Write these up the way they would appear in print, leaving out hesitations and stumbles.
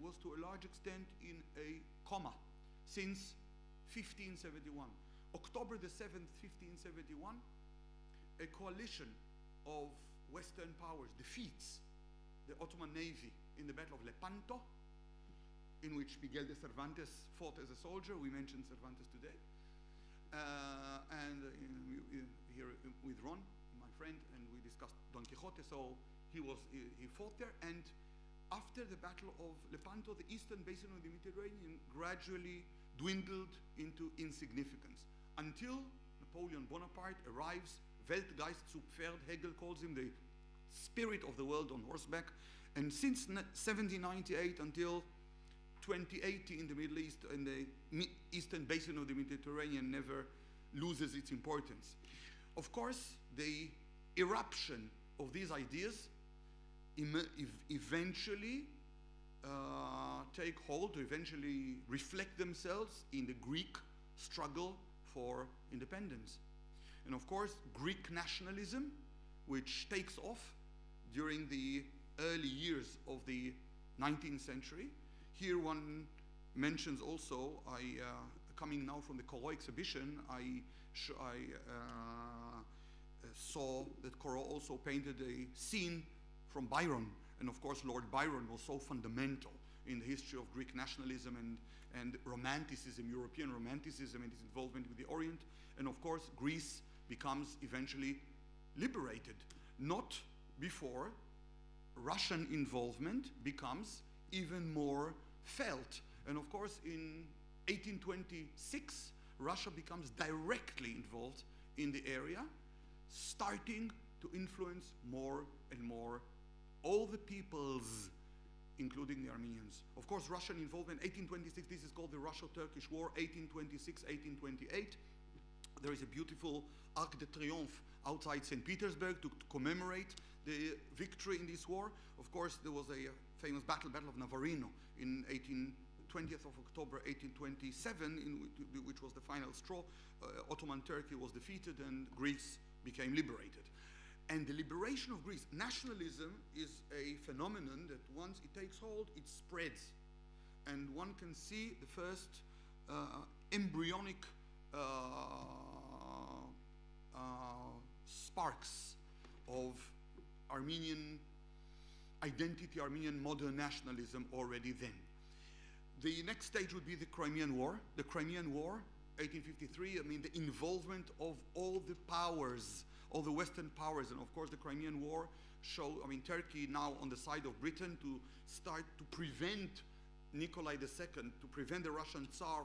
was to a large extent in a coma since 1571. October the 7th, 1571, a coalition of Western powers defeats the Ottoman navy in the Battle of Lepanto, in which Miguel de Cervantes fought as a soldier. We mentioned Cervantes today. Here with Ron, my friend, and we discussed Don Quixote, so he fought there. And after the Battle of Lepanto, the eastern basin of the Mediterranean gradually dwindled into insignificance until Napoleon Bonaparte arrives. Weltgeist zu Pferd, Hegel calls him the spirit of the world on horseback. And since 1798 until 2080 in the Middle East, and the eastern basin of the Mediterranean never loses its importance. Of course, the eruption of these ideas eventually take hold, to eventually reflect themselves in the Greek struggle for independence. And of course, Greek nationalism, which takes off during the early years of the 19th century. Here one mentions also, coming now from the Corot exhibition, I saw that Corot also painted a scene from Byron. And of course, Lord Byron was so fundamental in the history of Greek nationalism and Romanticism, European Romanticism, and its involvement with the Orient. And of course, Greece becomes eventually liberated, not before Russian involvement becomes even more felt. And of course, in 1826, Russia becomes directly involved in the area, starting to influence more and more all the peoples, including the Armenians. Of course, Russian involvement, 1826, this is called the Russo-Turkish War, 1826, 1828. There is a beautiful Arc de Triomphe outside St. Petersburg to commemorate the victory in this war. Of course, there was a famous Battle of Navarino in 20th of October 1827, which was the final straw. Ottoman Turkey was defeated and Greece became liberated. And the liberation of Greece, nationalism is a phenomenon that once it takes hold, it spreads. And one can see the first embryonic sparks of Armenian identity, Armenian modern nationalism already then. The next stage would be the Crimean War. The Crimean War, 1853, I mean, the involvement of all the powers, all the Western powers, and of course the Crimean War showed, I mean, Turkey now on the side of Britain to start to prevent Nikolai II, to prevent the Russian Tsar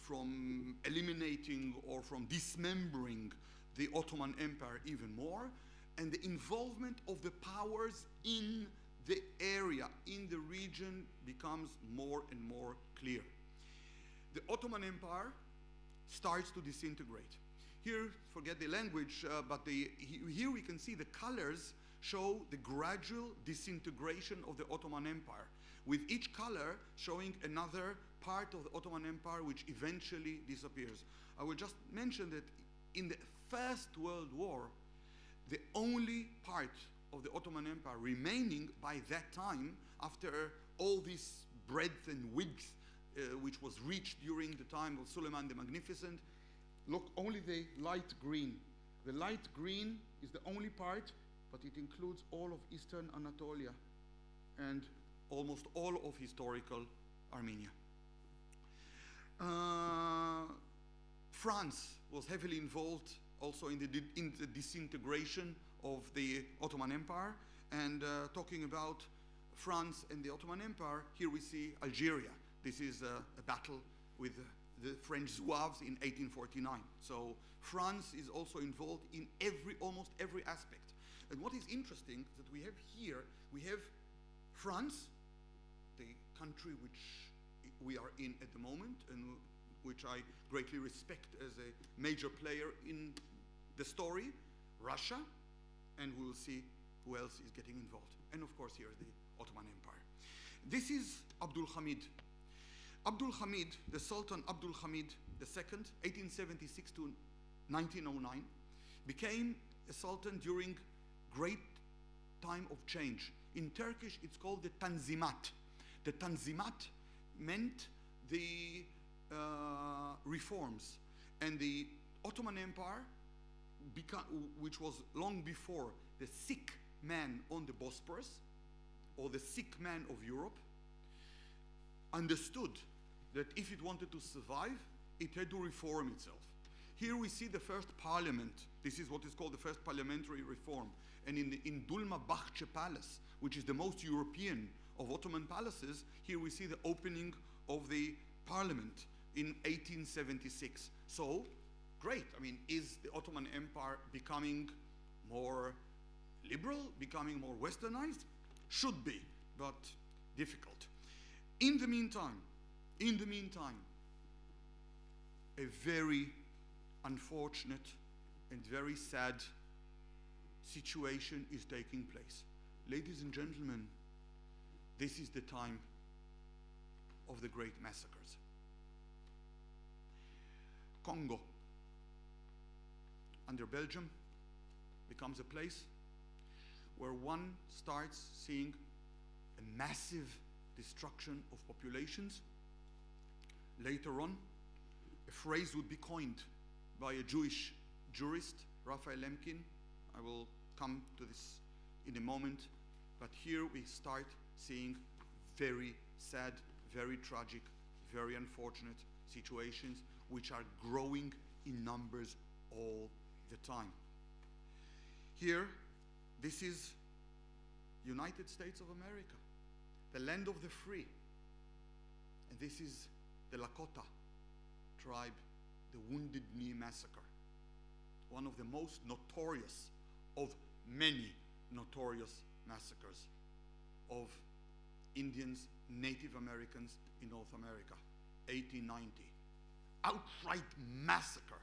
from eliminating or from dismembering the Ottoman Empire even more, and the involvement of the powers in the area, in the region, becomes more and more clear. The Ottoman Empire starts to disintegrate. Here, forget the language, but here we can see the colors show the gradual disintegration of the Ottoman Empire, with each color showing another part of the Ottoman Empire which eventually disappears. I will just mention that in the First World War, the only part of the Ottoman Empire remaining by that time, after all this breadth and width which was reached during the time of Suleiman the Magnificent, look, only the light green. The light green is the only part, but it includes all of Eastern Anatolia and almost all of historical Armenia. France was heavily involved also in the disintegration of the Ottoman Empire. And talking about France and the Ottoman Empire, here we see Algeria. This is a battle with the French Zouaves in 1849. So France is also involved in almost every aspect. And what is interesting is that we have here, we have France, the country which we are in at the moment, and which I greatly respect as a major player in the story, Russia, and we'll see who else is getting involved. And of course, here's the Ottoman Empire. This is Abdul Hamid. Abdul Hamid, the Sultan Abdul Hamid II, 1876 to 1909, became a sultan during great time of change. In Turkish, it's called the Tanzimat. The Tanzimat meant the reforms, and the Ottoman Empire, which was long before the sick man on the Bosporus, or the sick man of Europe, understood that if it wanted to survive, it had to reform itself. Here we see the first parliament. This is what is called the first parliamentary reform. And in Dolmabahce Palace, which is the most European of Ottoman palaces, here we see the opening of the parliament in 1876. So, great. I mean, is the Ottoman Empire becoming more liberal, becoming more westernized? Should be, but difficult. In the meantime, a very unfortunate and very sad situation is taking place. Ladies and gentlemen, this is the time of the great massacres. Congo, under Belgium, becomes a place where one starts seeing a massive destruction of populations. Later on, a phrase would be coined by a Jewish jurist, Raphael Lemkin. I will come to this in a moment, but here we start seeing very sad, very tragic, very unfortunate situations which are growing in numbers all the time. Here, this is United States of America, the land of the free. And this is the Lakota tribe, the Wounded Knee Massacre, one of the most notorious of many notorious massacres of Indians, Native Americans in North America, 1890. Outright massacre.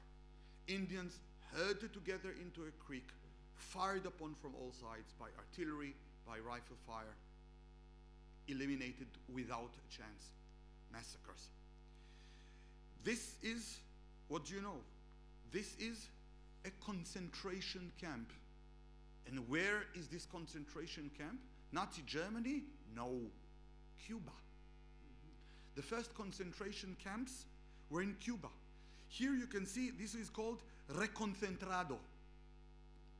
Indians herded together into a creek, fired upon from all sides by artillery, by rifle fire, eliminated without a chance. Massacres. This is, what do you know? This is a concentration camp. And where is this concentration camp? Nazi Germany? No. Cuba. The first concentration camps were in Cuba. Here you can see this is called reconcentrado.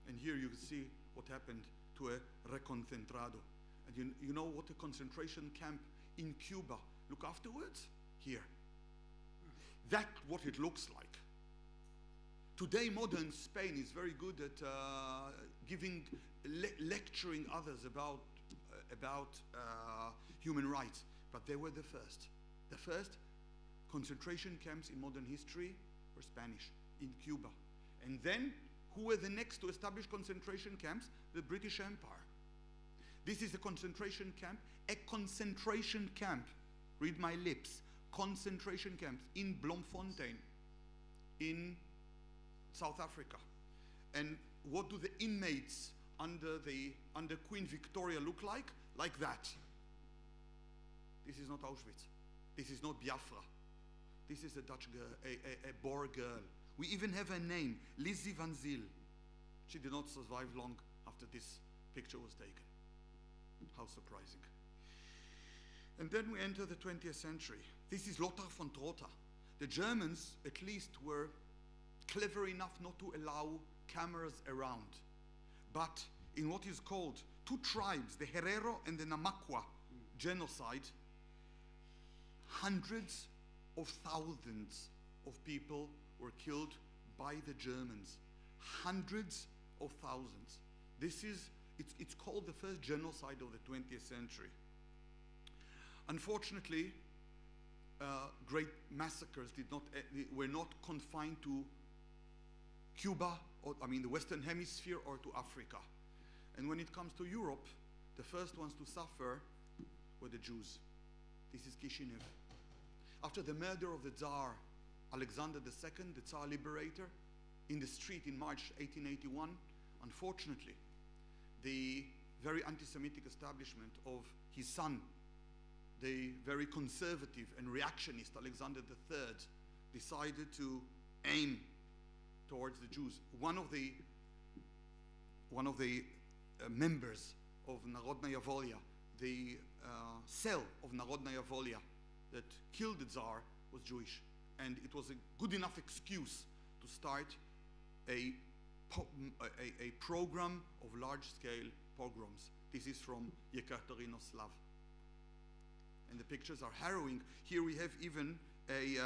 And here you can see what happened to a reconcentrado. And you know what a concentration camp in Cuba look afterwards? Here. That's what it looks like. Today, modern Spain is very good at lecturing others about human rights, but they were the first. The first concentration camps in modern history were Spanish, in Cuba. And then, who were the next to establish concentration camps? The British Empire. This is a concentration camp. A concentration camp, read my lips, concentration camps in Bloemfontein, in South Africa. And what do the inmates under Queen Victoria look like? Like that. This is not Auschwitz. This is not Biafra. This is a Dutch girl, a Boer girl. We even have a name, Lizzie van Zyl. She did not survive long after this picture was taken. How surprising. And then we enter the 20th century. This is Lothar von Trotha. The Germans, at least, were clever enough not to allow cameras around. But in what is called two tribes, the Herero and the Namakwa genocide, hundreds of thousands of people were killed by the Germans. Hundreds of thousands. It's called the first genocide of the 20th century. Unfortunately, great massacres were not confined to Cuba, the Western Hemisphere, or to Africa. And when it comes to Europe, the first ones to suffer were the Jews. This is Kishinev. After the murder of the Tsar Alexander II, the Tsar liberator, in the street in March 1881, unfortunately, the very anti-Semitic establishment of his son, the very conservative and reactionist Alexander III, decided to aim towards the Jews. One of the members of Narodnaya Volya, the cell of Narodnaya Volia that killed the Tsar was Jewish. And it was a good enough excuse to start a program of large-scale pogroms. This is from Yekaterinoslav. And the pictures are harrowing. Here we have even a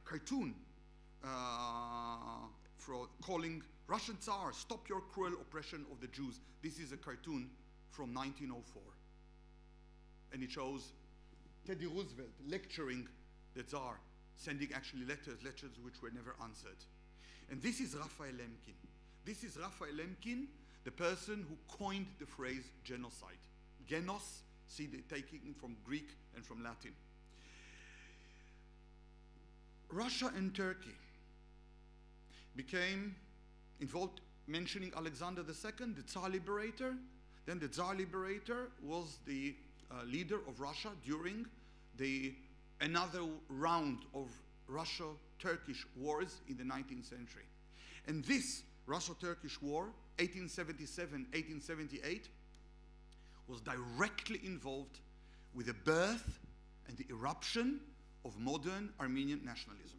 cartoon for calling Russian Tsar, stop your cruel oppression of the Jews. This is a cartoon from 1904. And it shows Teddy Roosevelt lecturing the Tsar, sending actually letters which were never answered. And this is Raphael Lemkin. This is Raphael Lemkin, the person who coined the phrase genocide. Genos, see, taking from Greek and from Latin. Russia and Turkey became involved, mentioning Alexander II, the Tsar Liberator. Then the Tsar Liberator was the leader of Russia during another round of Russo-Turkish wars in the 19th century. And this Russo-Turkish war, 1877-1878, was directly involved with the birth and the eruption of modern Armenian nationalism.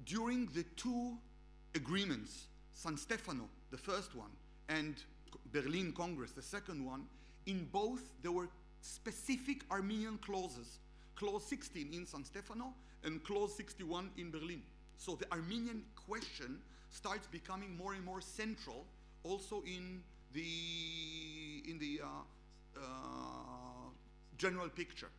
During the two agreements, San Stefano, the first one, and Berlin Congress, the second one, in both there were specific Armenian clauses. Clause 16 in San Stefano and Clause 61 in Berlin. So the Armenian question starts becoming more and more central also in the general picture.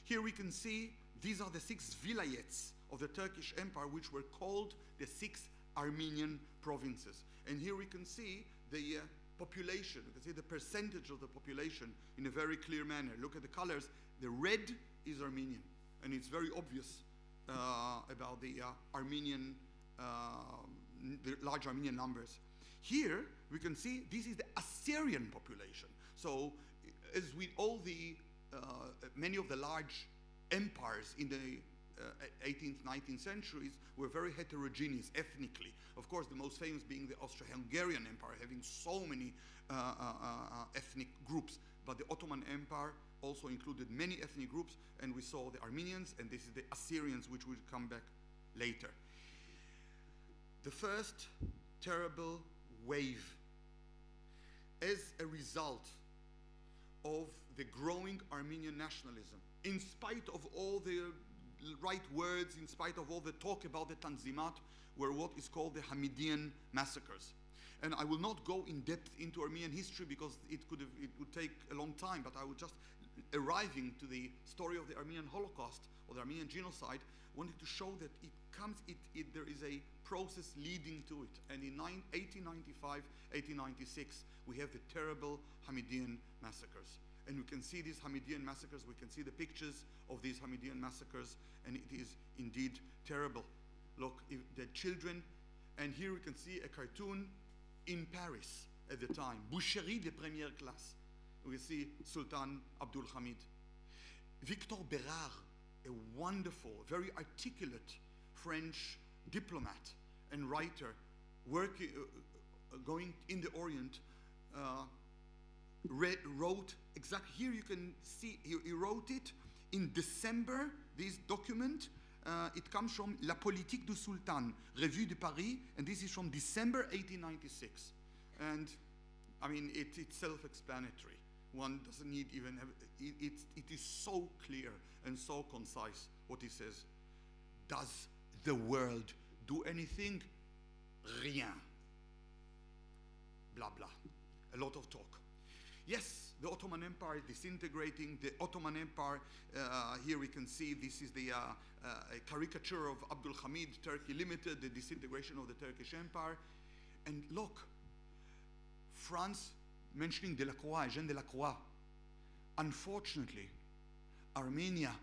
Here we can see these are the 6 vilayets of the Turkish Empire, which were called the 6 Armenian provinces. And here we can see the population, you can see the percentage of the population in a very clear manner. Look at the colors. The red is Armenian, and it's very obvious about the Armenian, the large Armenian numbers. Here we can see this is the Assyrian population. So as with all the many of the large empires in the 18th, 19th centuries were very heterogeneous ethnically. Of course, the most famous being the Austro-Hungarian Empire, having so many ethnic groups. But the Ottoman Empire also included many ethnic groups, and we saw the Armenians, and this is the Assyrians, which will come back later. The first terrible wave, as a result of the growing Armenian nationalism, in spite of all the right words, in spite of all the talk about the Tanzimat, were what is called the Hamidian massacres. And I will not go in depth into Armenian history because it would take a long time, but I would just, arriving to the story of the Armenian Holocaust or the Armenian genocide, wanted to show that there is a process leading to it. And in 1895, 1896, we have the terrible Hamidian massacres. And we can see these Hamidian massacres, we can see the pictures of these Hamidian massacres, and it is indeed terrible. Look, the children, and here we can see a cartoon in Paris at the time, Boucherie de première classe. We see Sultan Abdul Hamid. Victor Bérard, a wonderful, very articulate French diplomat and writer, working, going in the Orient, wrote exactly, here you can see, he wrote it in December, this document. It comes from La Politique du Sultan, Revue de Paris, and this is from December 1896. And I mean, it's self-explanatory. One doesn't need even have, it is so clear and so concise what he says. Does the world do anything? Rien. Blah, blah. A lot of talk. Yes, the Ottoman Empire disintegrating. The Ottoman Empire, here we can see this is the a caricature of Abdul Hamid, Turkey Limited, the disintegration of the Turkish Empire. And look, France, mentioning Delacroix, Jean Delacroix. Unfortunately, Armenia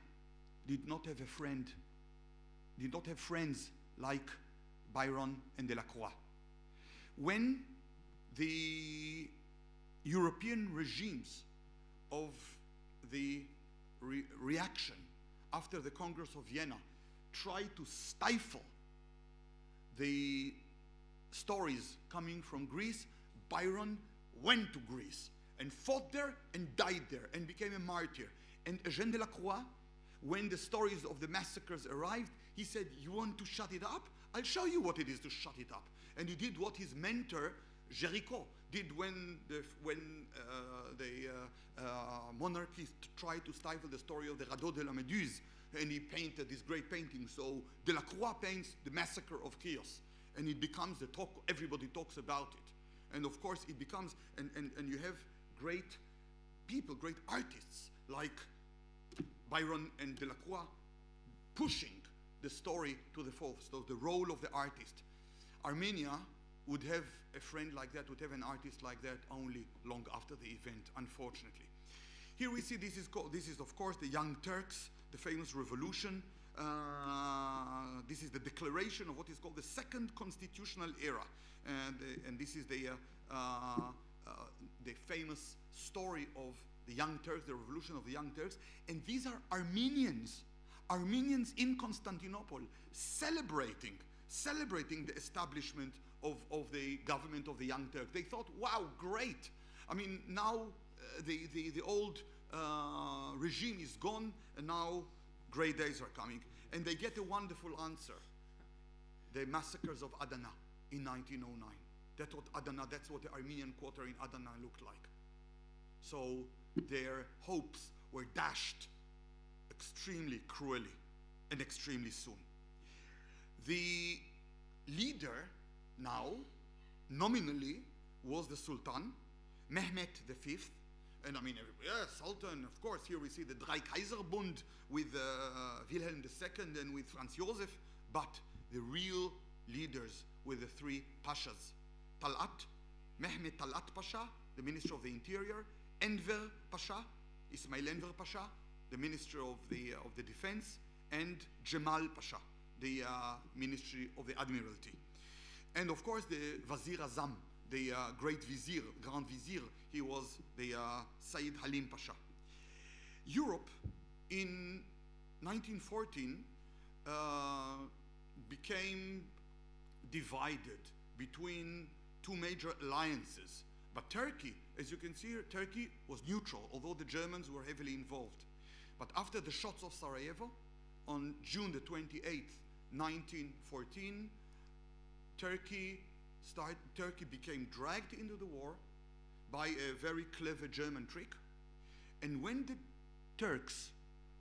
did not have a friend, did not have friends like Byron and Delacroix. When the European regimes of the reaction after the Congress of Vienna tried to stifle the stories coming from Greece, Byron went to Greece and fought there and died there and became a martyr. And Eugène Delacroix, when the stories of the massacres arrived, he said, you want to shut it up? I'll show you what it is to shut it up. And he did what his mentor, Géricault, did when the monarchists tried to stifle the story of the Radeau de la Méduse, and he painted this great painting. So Delacroix paints the massacre of Chios, and it becomes the talk, everybody talks about it. And of course it becomes, and you have great people, great artists like Byron and Delacroix pushing the story to the fore. So the role of the artist. Armenia would have a friend like that, would have an artist like that only long after the event, unfortunately. Here we see this is of course the Young Turks, the famous revolution. This is the declaration of what is called the Second Constitutional Era. And this is the famous story of the Young Turks, the revolution of the Young Turks. And these are Armenians in Constantinople celebrating the establishment of the government of the Young Turks. They thought, wow, great. I mean, now the old regime is gone, and now great days are coming. And they get a wonderful answer. The massacres of Adana in 1909. That's what the Armenian quarter in Adana looked like. So their hopes were dashed extremely cruelly and extremely soon. The leader now, nominally, was the Sultan, Mehmet V. And I mean, Sultan, of course, here we see the Dreikaiserbund with Wilhelm II and with Franz Josef, but the real leaders were the three pashas. Talat, Mehmet Talat Pasha, the Minister of the Interior, Enver Pasha, Ismail Enver Pasha, the Minister of the Defense, and Jemal Pasha, the Ministry of the Admiralty. And of course the Wazir Azam, the Great Vizier, Grand Vizier, he was the Sayyid Halim Pasha. Europe in 1914 became divided between two major alliances. But Turkey, as you can see here, Turkey was neutral, although the Germans were heavily involved. But after the shots of Sarajevo, on June the 28th, 1914, Turkey became dragged into the war by a very clever German trick. And when the Turks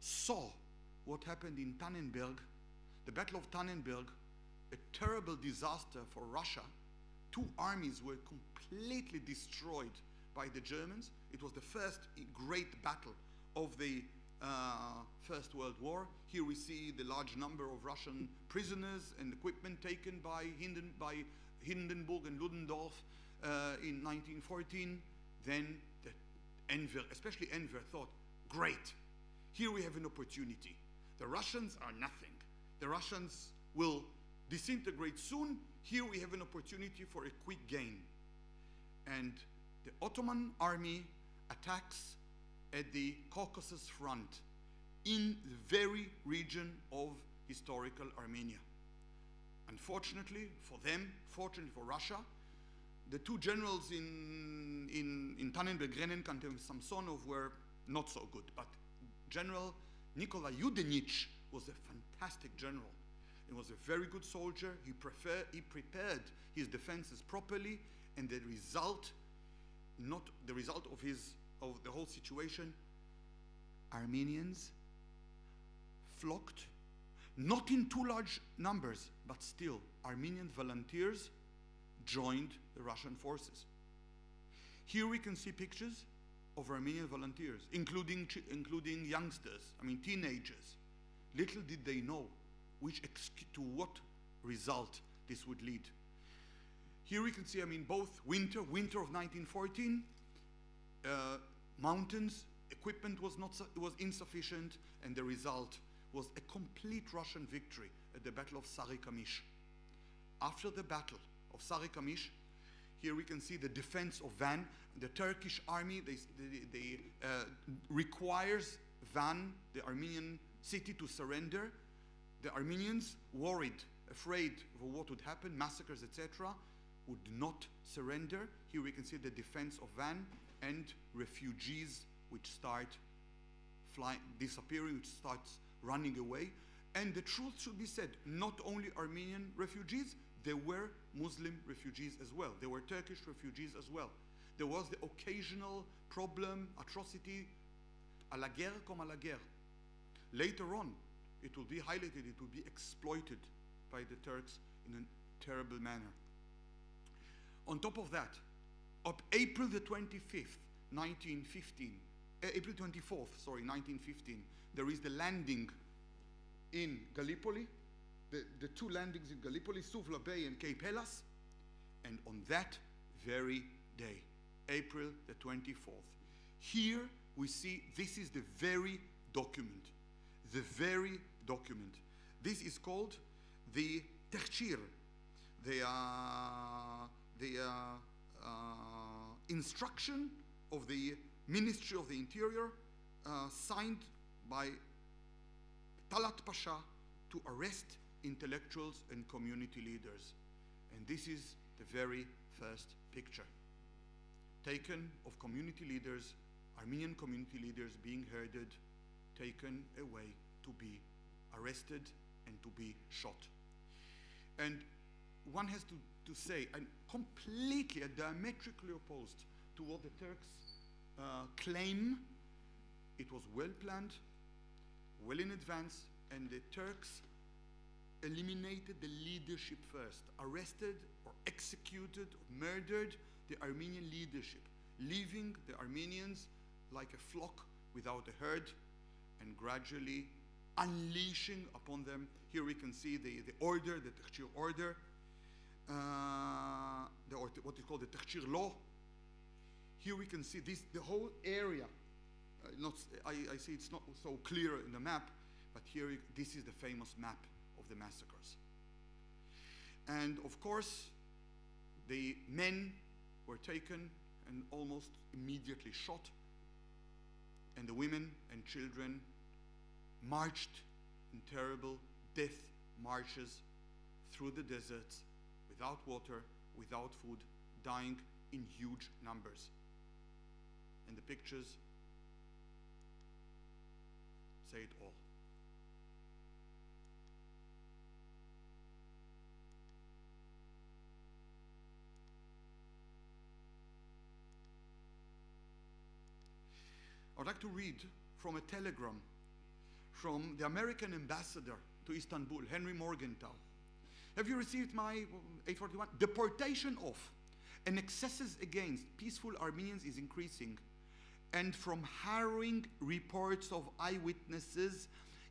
saw what happened in Tannenberg, the Battle of Tannenberg, a terrible disaster for Russia, two armies were completely destroyed by the Germans. It was the first great battle of the First World War. Here we see the large number of Russian prisoners and equipment taken by Hindenburg and Ludendorff in 1914. Then Enver, especially Enver, thought, great, here we have an opportunity. The Russians are nothing. The Russians will disintegrate soon. Here we have an opportunity for a quick gain. And the Ottoman army attacks at the Caucasus front in the very region of historical Armenia. Unfortunately for them, fortunately for Russia, the two generals in Tannenberg, Grenenkamp and Samsonov, were not so good. But General Nikolai Yudenich was a fantastic general. He was a very good soldier. He prepared his defenses properly, and the result of the whole situation, Armenians flocked, not in too large numbers, but still Armenian volunteers joined the Russian forces. Here we can see pictures of Armenian volunteers, including youngsters, I mean teenagers. Little did they know to what result this would lead. Here we can see, I mean, both winter of 1914, mountains, equipment was insufficient, and the result was a complete Russian victory at the Battle of Sarikamish. After the Battle of Sarikamish, here we can see the defense of Van. The Turkish army, they requires Van, the Armenian city, to surrender. The Armenians, worried, afraid of what would happen, massacres, etc., would not surrender. Here we can see the defense of Van, and refugees which start disappearing, which starts running away. And the truth should be said, not only Armenian refugees, there were Muslim refugees as well. There were Turkish refugees as well. There was the occasional problem, atrocity, à la guerre comme à la guerre. Later on, it will be highlighted, it will be exploited by the Turks in a terrible manner. On top of that, up April the 25th, 1915, April 24th, sorry, 1915, there is the landing in Gallipoli, the two landings in Gallipoli, Suvla Bay and Cape Hellas, and on that very day, April the 24th, here we see this is the very document. This is called the Tehchir, the instruction of the Ministry of the Interior, signed by Talat Pasha to arrest intellectuals and community leaders. And this is the very first picture taken of community leaders, Armenian community leaders being herded, taken away to be arrested and to be shot. And one has to say, and completely diametrically opposed to what the Turks claim, it was well planned, well in advance, and the Turks eliminated the leadership first, arrested or executed or murdered the Armenian leadership, leaving the Armenians like a flock without a herd, and gradually unleashing upon them. Here we can see the order, the Tehchir order, what is called the Tehchir law. Here we can see this, the whole area. I see it's not so clear in the map, but here this is the famous map of the massacres. And of course, the men were taken and almost immediately shot, and the women and children marched in terrible death marches through the deserts, without water, without food, dying in huge numbers. And the pictures say it all. I'd like to read from a telegram from the American ambassador to Istanbul, Henry Morgenthau. Have you received my 841? Deportation of and excesses against peaceful Armenians is increasing. And from harrowing reports of eyewitnesses,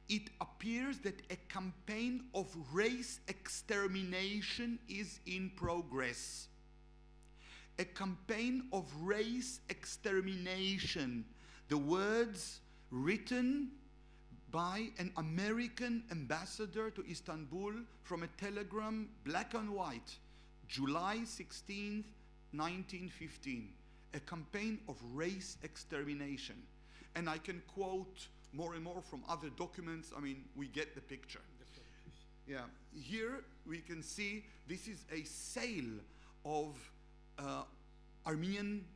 it appears that a campaign of race extermination is in progress. A campaign of race extermination. The words written by an American ambassador to Istanbul from a telegram, black and white, July 16th, 1915. A campaign of race extermination. And I can quote more and more from other documents. I mean, we get the picture. Yeah, here we can see this is a sale of Armenian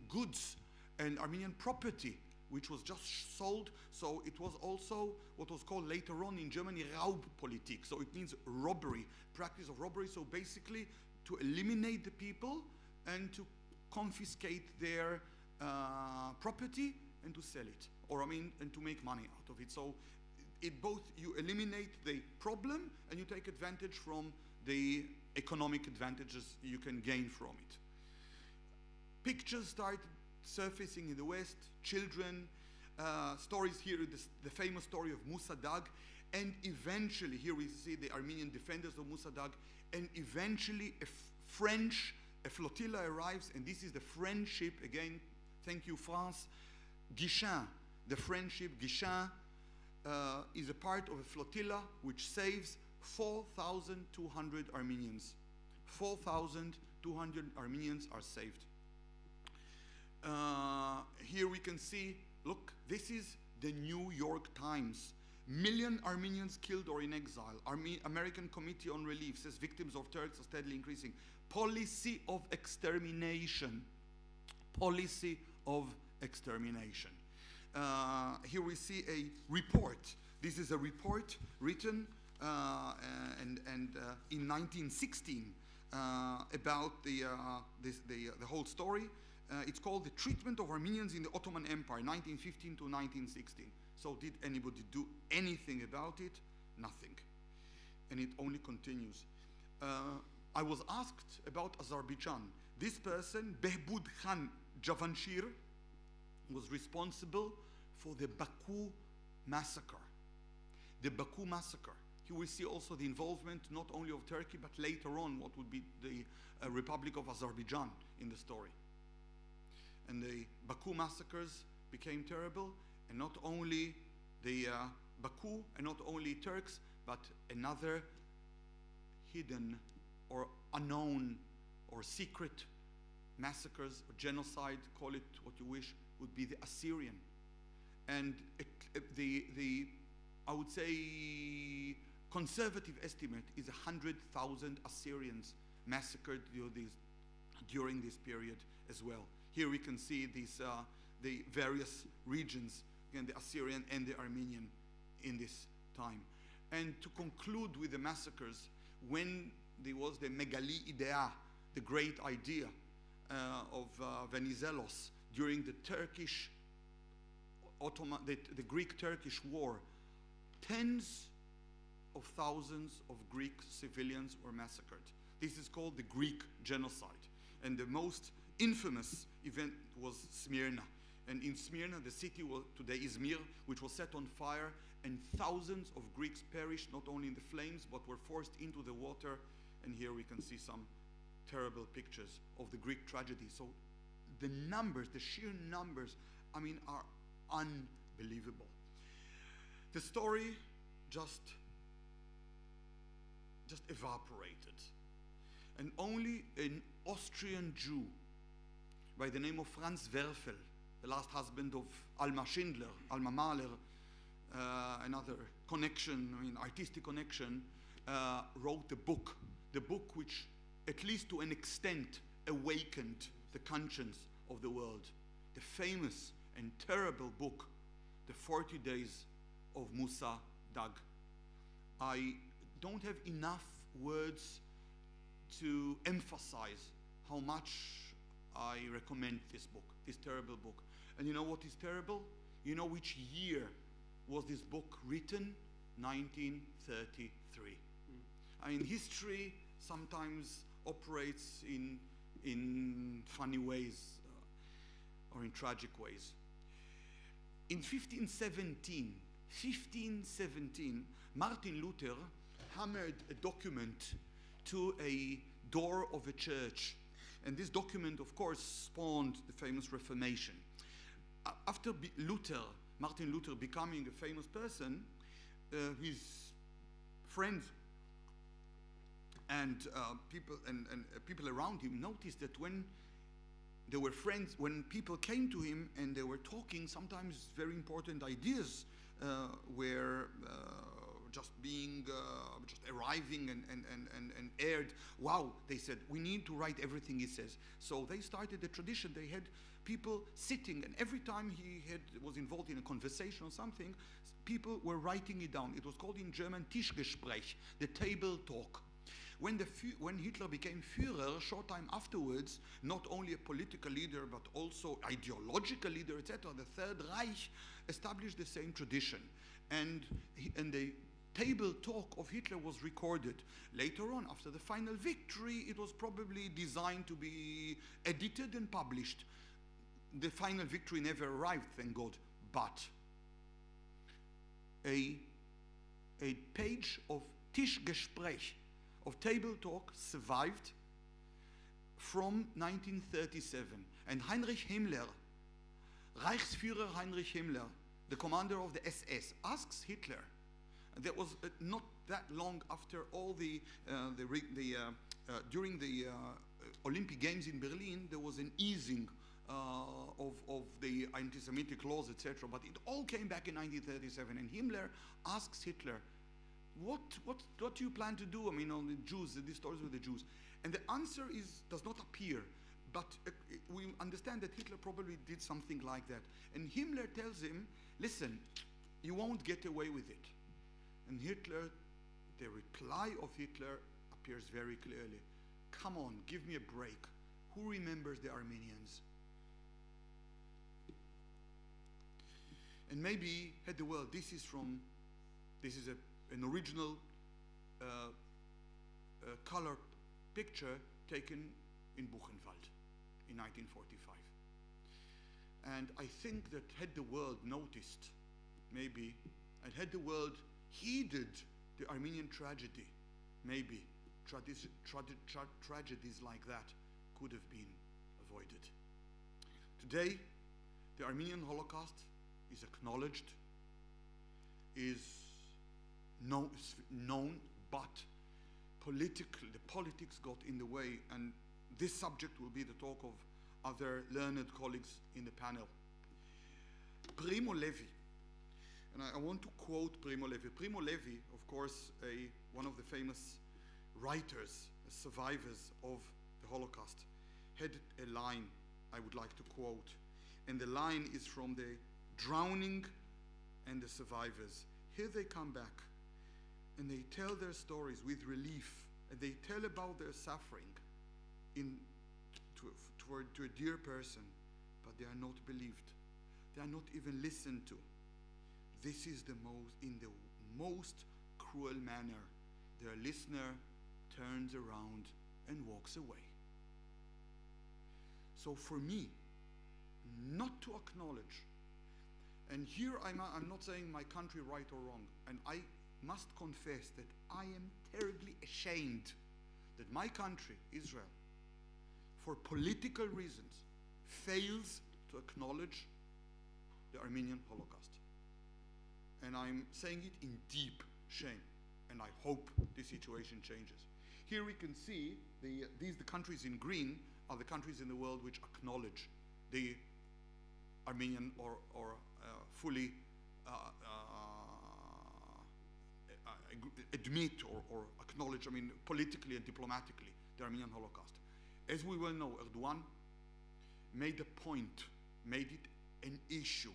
goods and Armenian property, which was just sold. So it was also what was called later on in Germany Raubpolitik. So it means robbery, practice of robbery. So basically to eliminate the people and to confiscate their property and to sell it, or and to make money out of it. So it both, you eliminate the problem and you take advantage from the economic advantages you can gain from it. Pictures start surfacing in the West, children, stories here, the famous story of Musa Dag, and eventually, here we see the Armenian defenders of Musa Dag, and eventually a flotilla arrives, and this is the French ship, again, thank you France, Guichin, the French ship Guichin is a part of a flotilla which saves 4,200 Armenians. 4,200 Armenians are saved. Here we can see, look, this is the New York Times. million Armenians killed or in exile. American Committee on Relief says victims of Turks are steadily increasing. Policy of extermination. Policy of extermination. Here we see a report. This is a report written in 1916 about the whole story. It's called The Treatment of Armenians in the Ottoman Empire, 1915 to 1916. So did anybody do anything about it? Nothing. And it only continues. I was asked about Azerbaijan. This person, Behbud Khan Javanshir, was responsible for the Baku massacre. The Baku massacre. Here we see also the involvement not only of Turkey, but later on what would be the Republic of Azerbaijan in the story. And the Baku massacres became terrible, and not only the Baku, and not only Turks, but another hidden or unknown or secret massacres or genocide, call it what you wish, would be the Assyrian. And I would say conservative estimate is 100,000 Assyrians massacred during this period as well. Here we can see these the various regions, again, the Assyrian and the Armenian in this time. And to conclude with the massacres, when there was the megali idea, the great idea of Venizelos during the Turkish Ottoman, the Greek-Turkish War, tens of thousands of Greek civilians were massacred. This is called the Greek genocide. And the most infamous event was Smyrna. And in Smyrna, the city today Izmir, which was set on fire, and thousands of Greeks perished, not only in the flames, but were forced into the water. And here we can see some terrible pictures of the Greek tragedy. So the numbers, the sheer numbers, I mean, are unbelievable. The story just evaporated. And only an Austrian Jew by the name of Franz Werfel, the last husband of Alma Schindler, Alma Mahler, another connection, I mean, artistic connection, wrote the book which, at least to an extent, awakened the conscience of the world. The famous and terrible book, The 40 Days of Musa Dag. I don't have enough words to emphasize how much I recommend this book, this terrible book. And you know what is terrible? You know which year was this book written? 1933. I mean, history sometimes operates in funny ways or in tragic ways. In 1517, Martin Luther hammered a document to a door of a church. And this document, of course, spawned the famous Reformation. After Martin Luther becoming a famous person, his friends and people around him noticed that when they were friends, when people came to him and they were talking, sometimes very important ideas were just arriving and aired. Wow, they said, we need to write everything he says. So they started a tradition. They had people sitting, and every time he was involved in a conversation or something, people were writing it down. It was called in German Tischgespräch, the table talk. When Hitler became Führer, short time afterwards, not only a political leader, but also ideological leader, etc., the Third Reich established the same tradition. And the table talk of Hitler was recorded. Later on, after the final victory, it was probably designed to be edited and published. The final victory never arrived, thank God. But a page of Tischgespräch, of table talk, survived from 1937. And Heinrich Himmler, Reichsführer Heinrich Himmler, the commander of the SS, asks Hitler. That was not that long after all during the Olympic Games in Berlin, there was an easing of the anti-Semitic laws, etc. But it all came back in 1937, and Himmler asks Hitler, what do you plan to do? I mean, on the Jews, these stories with the Jews. And the answer does not appear, but we understand that Hitler probably did something like that. And Himmler tells him, listen, you won't get away with it. And Hitler, the reply of Hitler appears very clearly. Come on, give me a break. Who remembers the Armenians? And maybe, had the world, this is an original color picture taken in Buchenwald in 1945. And I think that had the world noticed, maybe, and had the world heeded the Armenian tragedy, maybe tragedies like that could have been avoided. Today, the Armenian Holocaust is acknowledged, is known, but politically, the politics got in the way, and this subject will be the talk of other learned colleagues in the panel. Primo Levi, and I want to quote Primo Levi. Primo Levi, of course, one of the famous writers, survivors of the Holocaust, had a line I would like to quote, and the line is from the Drowning and the Survivors. Here they come back, and they tell their stories with relief, and they tell about their suffering to a dear person, but they are not believed. They are not even listened to. This is in the most cruel manner. Their listener turns around and walks away. So for me, not to acknowledge, and here I'm not saying my country right or wrong, and I must confess that I am terribly ashamed that my country, Israel, for political reasons, fails to acknowledge the Armenian Holocaust. And I'm saying it in deep shame, and I hope the situation changes. Here we can see the countries in green are the countries in the world which acknowledge the Armenian or fully admit or acknowledge, I mean, politically and diplomatically, the Armenian Holocaust. As we well know, Erdogan made a point, made it an issue.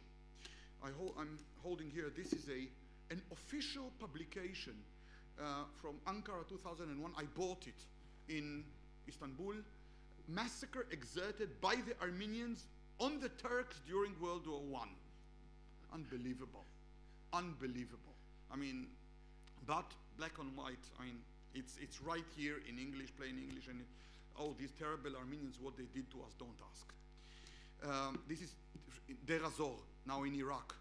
I'm holding here, this is an official publication from Ankara 2001. I bought it in Istanbul. Massacre exerted by the Armenians on the Turks during World War I. Unbelievable. Unbelievable. I mean, but black and white, I mean, it's right here in English, plain English, and oh, these terrible Armenians, what they did to us, don't ask. This is Deir ez-Zor, now in Iraq,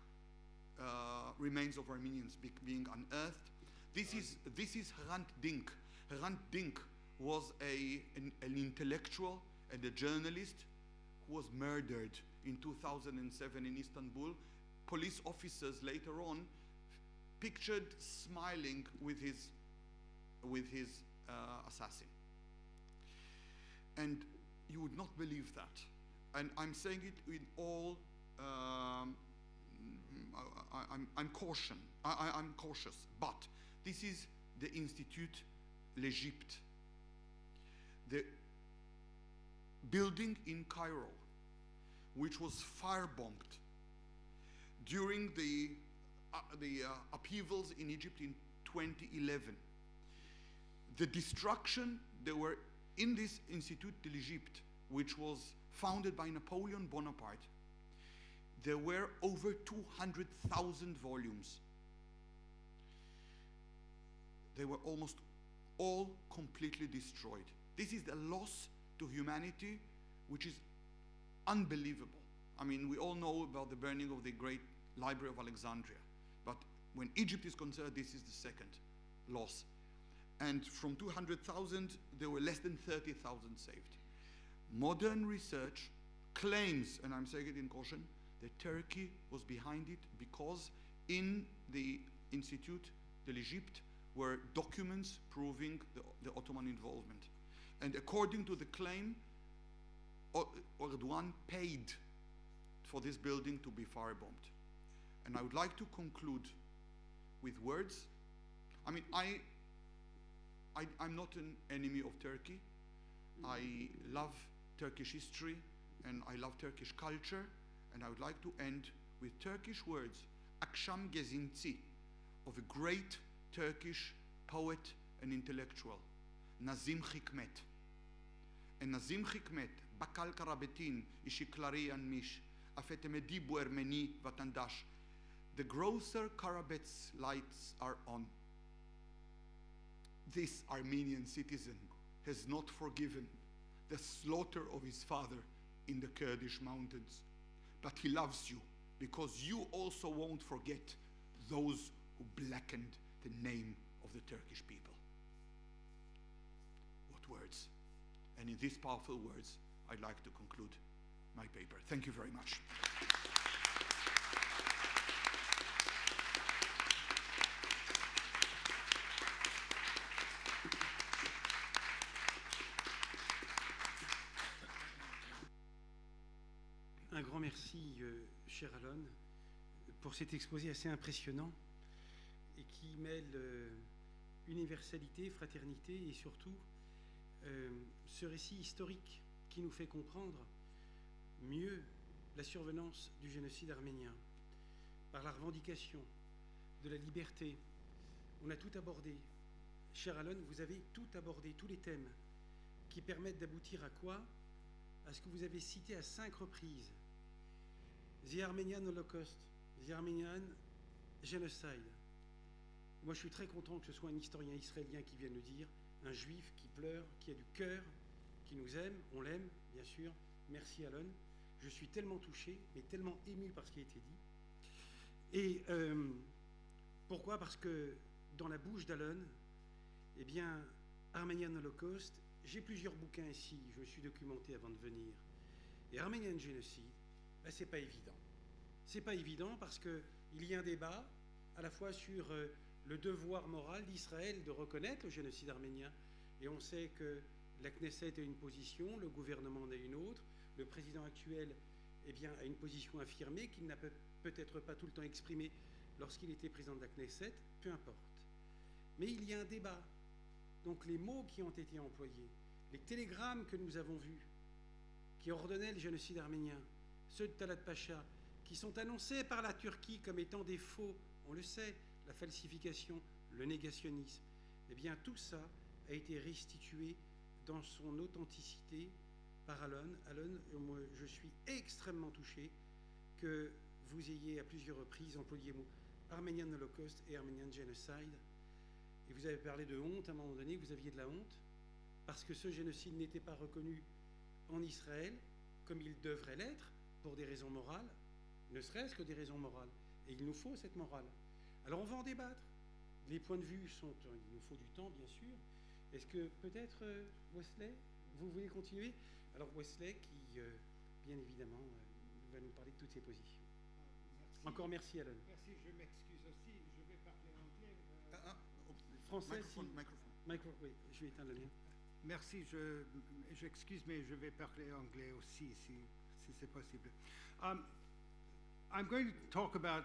remains of Armenians being unearthed. This is Hrant Dink. Hrant Dink was an intellectual and a journalist who was murdered in 2007 in Istanbul. Police officers later on pictured smiling with his assassin. And you would not believe that. And I'm saying it in all, I'm cautious, but this is the Institute l'Egypte, the building in Cairo, which was firebombed during the upheavals in Egypt in 2011. The destruction, there were in this Institute de l'Egypte, which was founded by Napoleon Bonaparte, there were over 200,000 volumes. They were almost all completely destroyed. This is a loss to humanity which is unbelievable. I mean, we all know about the burning of the great Library of Alexandria, but when Egypt is concerned, this is the second loss. And from 200,000, there were less than 30,000 saved. Modern research claims, and I'm saying it in caution, that Turkey was behind it because in the Institute de l'Egypte were documents proving the Ottoman involvement. And according to the claim, Erdogan paid for this building to be firebombed. And I would like to conclude with words. I mean, I'm not an enemy of Turkey. I love Turkish history and I love Turkish culture, and I would like to end with Turkish words, Akşam Gezinti, of a great Turkish poet and intellectual, Nazim Hikmet. And Nazim Hikmet, Bakal Karabetin, Ishiklarian Mish, Afetemedi bu Ermeni Vatandash. The grocer Karabet's lights are on. This Armenian citizen has not forgiven the slaughter of his father in the Kurdish mountains, but he loves you because you also won't forget those who blackened the name of the Turkish people. What words? And in these powerful words, I'd like to conclude my paper. Thank you very much. Un grand merci, cher Allon, pour cet exposé assez impressionnant et qui mêle universalité, fraternité et surtout ce récit historique qui nous fait comprendre mieux la survenance du génocide arménien par la revendication de la liberté. On a tout abordé. Cher Allon, vous avez tout abordé, tous les thèmes qui permettent d'aboutir à quoi? À ce que vous avez cité à 5 reprises. The Armenian Holocaust, the Armenian Genocide. Moi, je suis très content que ce soit un historien israélien qui vienne le dire, un juif qui pleure, qui a du cœur, qui nous aime, on l'aime, bien sûr. Merci, Allon. Je suis tellement touché, mais tellement ému par ce qui a été dit. Et pourquoi? Parce que dans la bouche d'Allon, eh bien, Armenian Holocaust, j'ai plusieurs bouquins ici, je me suis documenté avant de venir. Et Armenian Genocide, ben, c'est pas évident. C'est pas évident parce qu'il y a un débat à la fois sur le devoir moral d'Israël de reconnaître le génocide arménien. Et on sait que la Knesset a une position, le gouvernement en a une autre, le président actuel eh bien, a une position affirmée qu'il n'a peut-être pas tout le temps exprimée lorsqu'il était président de la Knesset, peu importe. Mais il y a un débat. Donc les mots qui ont été employés, les télégrammes que nous avons vus, qui ordonnaient le génocide arménien, ceux de Talat Pacha, qui sont annoncés par la Turquie comme étant des faux, on le sait, la falsification, le négationnisme, eh bien tout ça a été restitué dans son authenticité par Allon. Allon, moi, je suis extrêmement touché que vous ayez à plusieurs reprises employé les mots Armenian Holocaust et Armenian Genocide. Et vous avez parlé de honte à un moment donné, vous aviez de la honte, parce que ce génocide n'était pas reconnu en Israël comme il devrait l'être, pour des raisons morales, ne serait-ce que des raisons morales. Et il nous faut cette morale. Alors on va en débattre. Les points de vue sont... Il nous faut du temps, bien sûr. Est-ce que peut-être, Wesley, vous voulez continuer? Alors Wesley, qui, bien évidemment, va nous parler de toutes ses positions. Merci. Encore merci, Allon. Merci, je m'excuse aussi. Je vais parler anglais. Français, Microphone, si... microphone. Oui, je vais éteindre le mien. Merci, j'excuse, mais je vais parler anglais aussi, si c'est possible. I'm going to talk about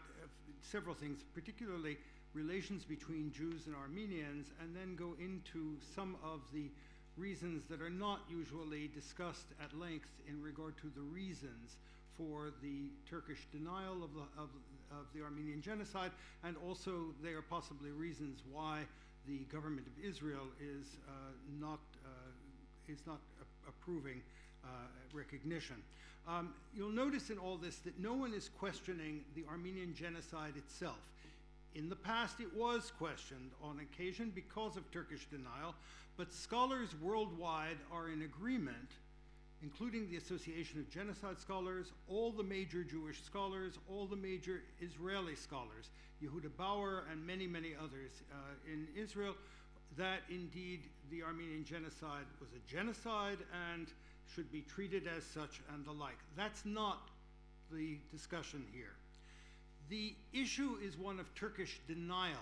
several things, particularly relations between Jews and Armenians, and then go into some of the reasons that are not usually discussed at length in regard to the reasons for the Turkish denial of the Armenian genocide, and also there are possibly reasons why the government of Israel is not approving recognition. You'll notice in all this that no one is questioning the Armenian genocide itself. In the past, it was questioned on occasion because of Turkish denial, but scholars worldwide are in agreement, including the Association of Genocide Scholars, all the major Jewish scholars, all the major Israeli scholars, Yehuda Bauer and many, many others in Israel, that indeed the Armenian genocide was a genocide and should be treated as such and the like. That's not the discussion here. The issue is one of Turkish denial.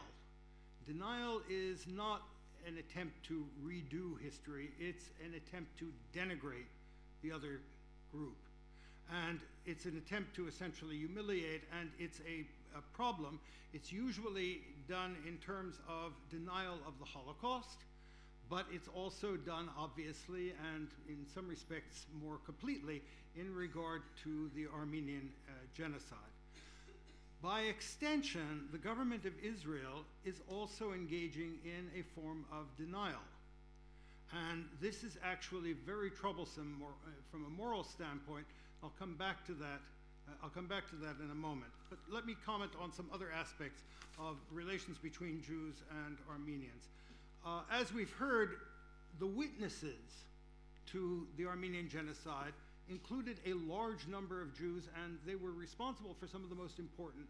Denial is not an attempt to redo history, it's an attempt to denigrate the other group. And it's an attempt to essentially humiliate, and it's a problem. It's usually done in terms of denial of the Holocaust, but it's also done, obviously, and in some respects more completely, in regard to the Armenian genocide. By extension, the government of Israel is also engaging in a form of denial. And this is actually very troublesome from a moral standpoint. I'll come back to that. In a moment. But let me comment on some other aspects of relations between Jews and Armenians. As we've heard, the witnesses to the Armenian genocide included a large number of Jews, and they were responsible for some of the most important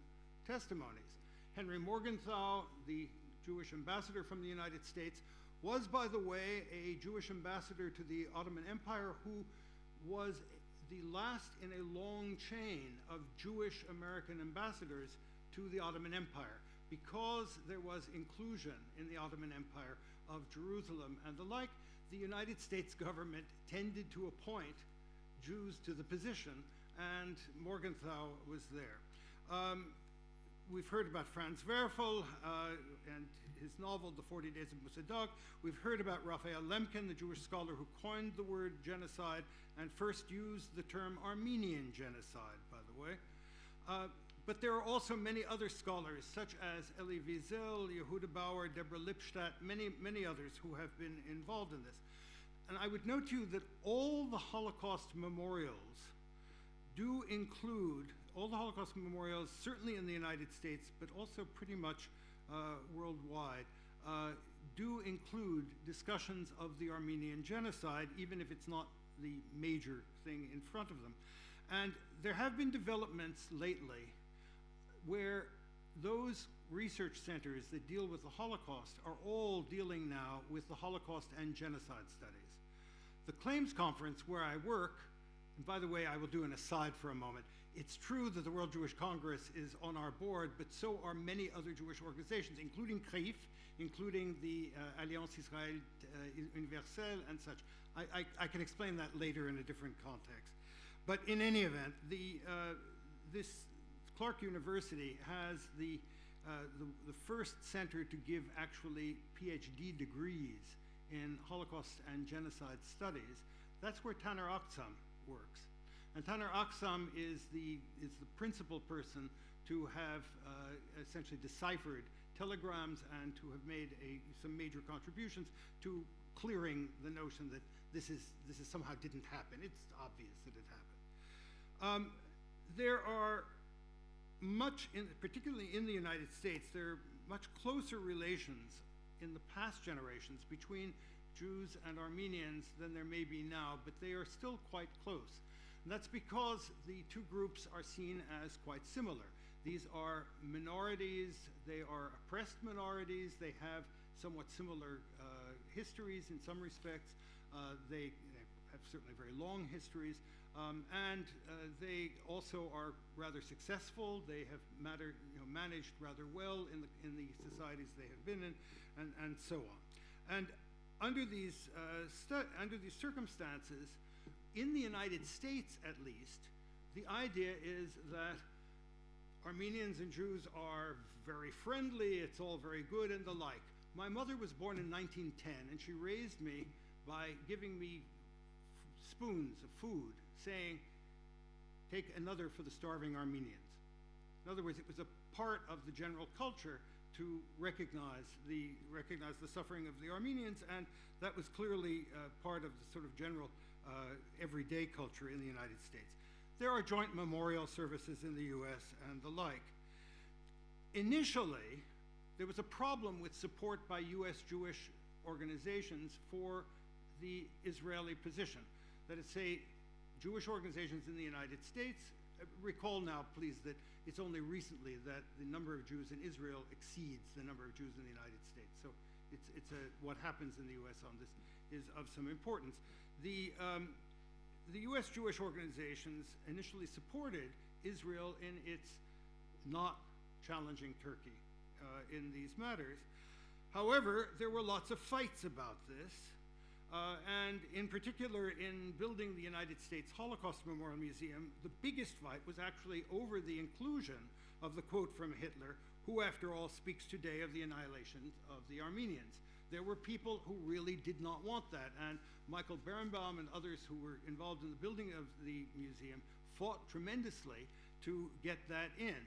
testimonies. Henry Morgenthau, the Jewish ambassador from the United States, was, by the way, a Jewish ambassador to the Ottoman Empire who was the last in a long chain of Jewish American ambassadors to the Ottoman Empire. Because there was inclusion in the Ottoman Empire of Jerusalem and the like, the United States government tended to appoint Jews to the position, and Morgenthau was there. We've heard about Franz Werfel and his novel, The 40 Days of Musa. We've heard about Raphael Lemkin, the Jewish scholar who coined the word genocide and first used the term Armenian genocide, by the way. But there are also many other scholars, such as Elie Wiesel, Yehuda Bauer, Deborah Lipstadt, many others who have been involved in this. And I would note to you that all the Holocaust memorials do include, all the Holocaust memorials, certainly in the United States, but also pretty much worldwide, do include discussions of the Armenian genocide, even if it's not the major thing in front of them. And there have been developments lately where those research centers that deal with the Holocaust are all dealing now with the Holocaust and genocide studies. The Claims Conference, where I work, and by the way, I will do an aside for a moment. It's true that the World Jewish Congress is on our board, but so are many other Jewish organizations, including CRIF, including the Alliance Israël Universelle and such. I can explain that later in a different context. But in any event, this Clark University has the first center to give actually PhD degrees in Holocaust and genocide studies. That's where Taner Akçam works. And Taner Akçam is the principal person to have essentially deciphered telegrams and to have made some major contributions to clearing the notion that this somehow didn't happen. It's obvious that it happened. There are particularly in the United States, there are much closer relations in the past generations between Jews and Armenians than there may be now, but they are still quite close. And that's because the two groups are seen as quite similar. These are minorities, they are oppressed minorities, they have somewhat similar histories in some respects. They have certainly very long histories, and they also are rather successful. They have managed rather well in the societies they have been in, and so on. And under these circumstances, in the United States at least, the idea is that Armenians and Jews are very friendly, it's all very good and the like. My mother was born in 1910, and she raised me by giving me spoons of food, saying, take another for the starving Armenians. In other words, it was a part of the general culture to recognize the suffering of the Armenians, and that was clearly part of the sort of general everyday culture in the United States. There are joint memorial services in the US and the like. Initially, there was a problem with support by US Jewish organizations for the Israeli position. That is, say, Jewish organizations in the United States, recall now, please, that it's only recently that the number of Jews in Israel exceeds the number of Jews in the United States. So what happens in the US on this is of some importance. The US Jewish organizations initially supported Israel in its not challenging Turkey in these matters. However, there were lots of fights about this. And in particular, in building the United States Holocaust Memorial Museum, the biggest fight was actually over the inclusion of the quote from Hitler, who, after all, speaks today of the annihilation of the Armenians. There were people who really did not want that, and Michael Berenbaum and others who were involved in the building of the museum fought tremendously to get that in.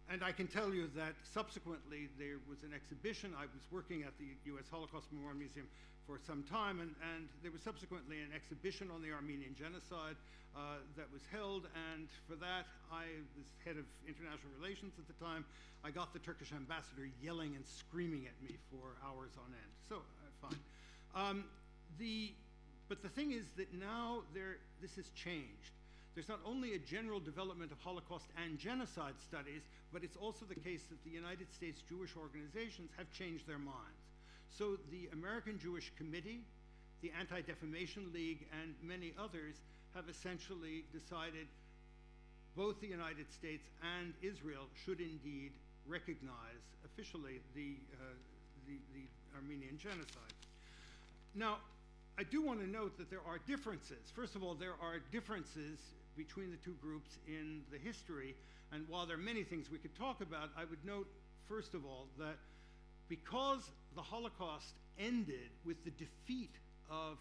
And I can tell you that subsequently there was an exhibition. I was working at the U.S. Holocaust Memorial Museum for some time, and there was subsequently an exhibition on the Armenian genocide that was held, and for that, I was head of international relations at the time. I got the Turkish ambassador yelling and screaming at me for hours on end. So, fine. But the thing is that now this has changed. There's not only a general development of Holocaust and genocide studies, but it's also the case that the United States Jewish organizations have changed their minds. So the American Jewish Committee, the Anti-Defamation League, and many others have essentially decided both the United States and Israel should indeed recognize officially the Armenian genocide. Now, I do want to note that there are differences. First of all, there are differences between the two groups in the history, and while there are many things we could talk about, I would note, first of all, that because the Holocaust ended with the defeat of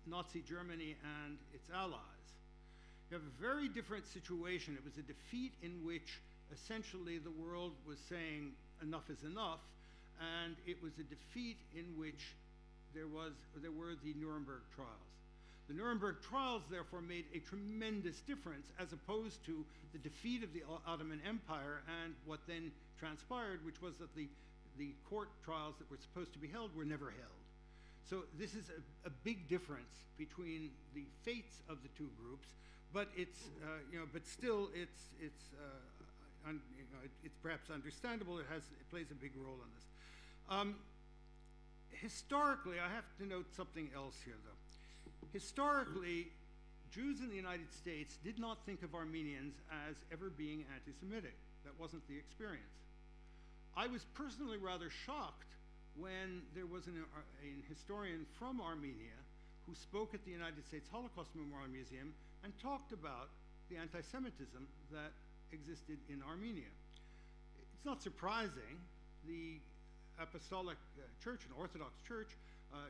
Nazi Germany and its allies, you have a very different situation. It was a defeat in which essentially the world was saying enough is enough, and it was a defeat in which there were the Nuremberg trials. The Nuremberg trials, therefore, made a tremendous difference as opposed to the defeat of the Ottoman Empire and what then transpired, which was that the court trials that were supposed to be held were never held. So this is a big difference between the fates of the two groups, but it's but still it's perhaps understandable. It plays a big role in this. Historically, I have to note something else here, though. Historically, Jews in the United States did not think of Armenians as ever being anti-Semitic. That wasn't the experience. I was personally rather shocked when there was a historian from Armenia who spoke at the United States Holocaust Memorial Museum and talked about the anti-Semitism that existed in Armenia. It's not surprising. The Apostolic Church, an Orthodox Church,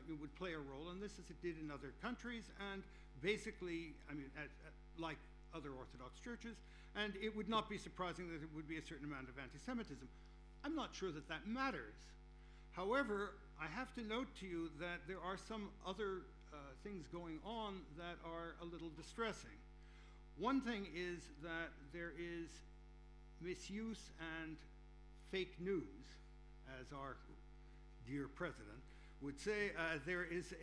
it would play a role in this as it did in other countries, and basically, like other Orthodox churches, and it would not be surprising that it would be a certain amount of anti-Semitism. I'm not sure that that matters. However, I have to note to you that there are some other things going on that are a little distressing. One thing is that there is misuse and fake news, as our dear president would say. There is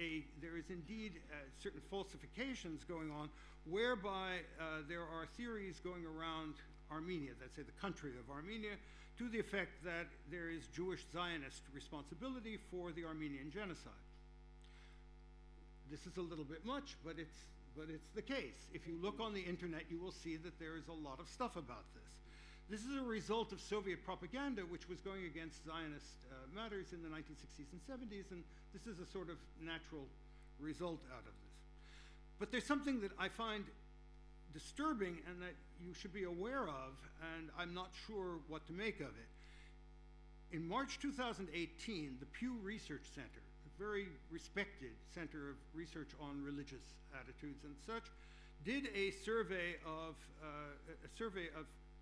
indeed certain falsifications going on, whereby there are theories going around Armenia, let's say the country of Armenia, to the effect that there is Jewish Zionist responsibility for the Armenian genocide. This is a little bit much, but it's the case. If you look on the internet, you will see that there is a lot of stuff about this. This is a result of Soviet propaganda, which was going against Zionist matters in the 1960s and 70s, and this is a sort of natural result out of this. But there's something that I find disturbing and that you should be aware of, and I'm not sure what to make of it. In March 2018, the Pew Research Center, a very respected center of research on religious attitudes and such, did a survey of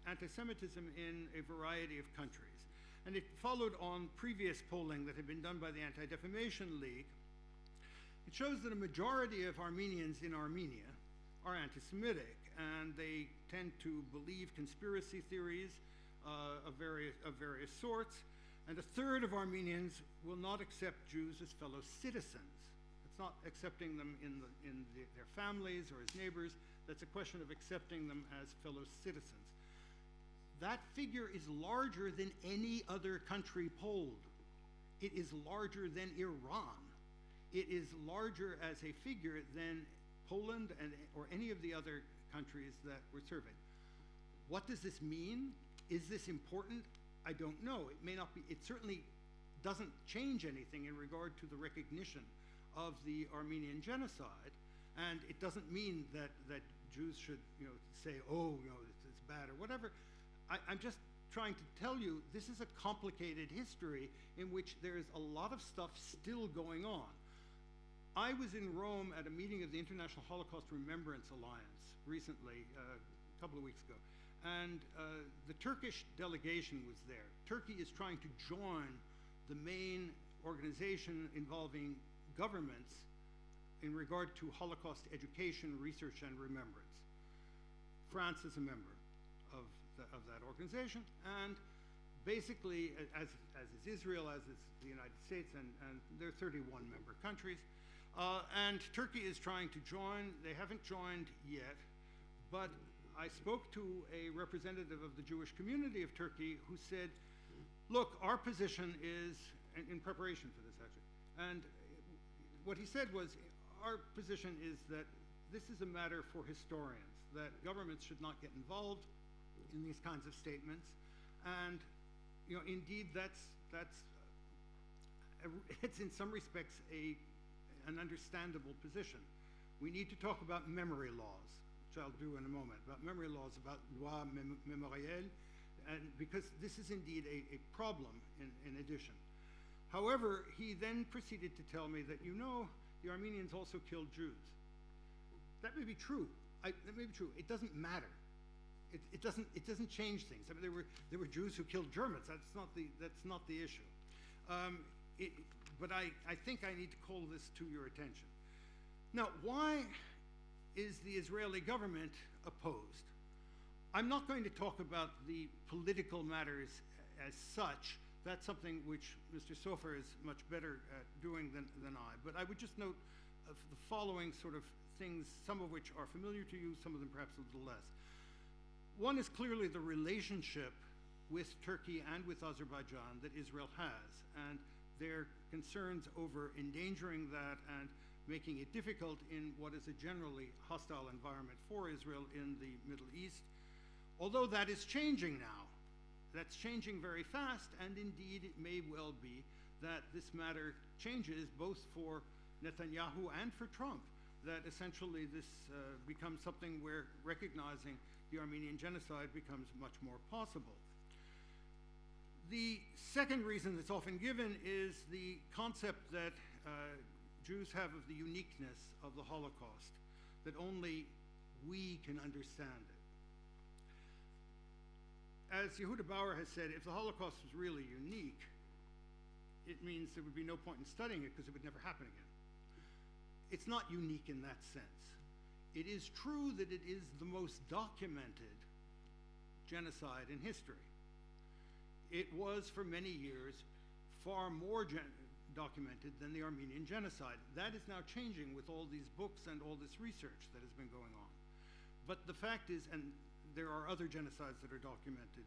anti-Semitism in a variety of countries. And it followed on previous polling that had been done by the Anti-Defamation League. It shows that a majority of Armenians in Armenia are anti-Semitic, and they tend to believe conspiracy theories of various sorts, and a third of Armenians will not accept Jews as fellow citizens. It's not accepting them in their families or as neighbors. That's a question of accepting them as fellow citizens. That figure is larger than any other country polled. It is larger than Iran. It is larger as a figure than Poland or any of the other countries that were surveyed. What does this mean? Is this important? I don't know. It may not be. It certainly doesn't change anything in regard to the recognition of the Armenian genocide. And it doesn't mean that Jews should, say, oh, it's bad or whatever. I'm just trying to tell you this is a complicated history in which there's a lot of stuff still going on. I was in Rome at a meeting of the International Holocaust Remembrance Alliance recently, a couple of weeks ago, and the Turkish delegation was there. Turkey is trying to join the main organization involving governments in regard to Holocaust education, research, and remembrance. France is a member of that organization, and basically, as is Israel, as is the United States, and there are 31 member countries, and Turkey is trying to join. They haven't joined yet, but I spoke to a representative of the Jewish community of Turkey who said, look, our position is, in preparation for this actually, and what he said was, our position is that this is a matter for historians, that governments should not get involved in these kinds of statements, and indeed it's in some respects an understandable position. We need to talk about memory laws, which I'll do in a moment, about memory laws, about loi mémorielle, and because this is indeed a problem in addition. However, he then proceeded to tell me that the Armenians also killed Jews. That may be true. That may be true. It doesn't matter. It doesn't change things. I mean, there were Jews who killed Germans. That's not the issue. But I think I need to call this to your attention. Now, why is the Israeli government opposed? I'm not going to talk about the political matters as such. That's something which Mr. Soffer is much better at doing than I. But I would just note the following sort of things, some of which are familiar to you, some of them perhaps a little less. One is clearly the relationship with Turkey and with Azerbaijan that Israel has, and their concerns over endangering that and making it difficult in what is a generally hostile environment for Israel in the Middle East. Although that is changing now. That's changing very fast, and indeed it may well be that this matter changes both for Netanyahu and for Trump, that essentially this becomes something where recognizing the Armenian genocide becomes much more possible. The second reason that's often given is the concept that Jews have of the uniqueness of the Holocaust, that only we can understand it. As Yehuda Bauer has said, if the Holocaust was really unique, it means there would be no point in studying it because it would never happen again. It's not unique in that sense. It is true that it is the most documented genocide in history. It was, for many years, far more documented than the Armenian genocide. That is now changing with all these books and all this research that has been going on. But the fact is, and there are other genocides that are documented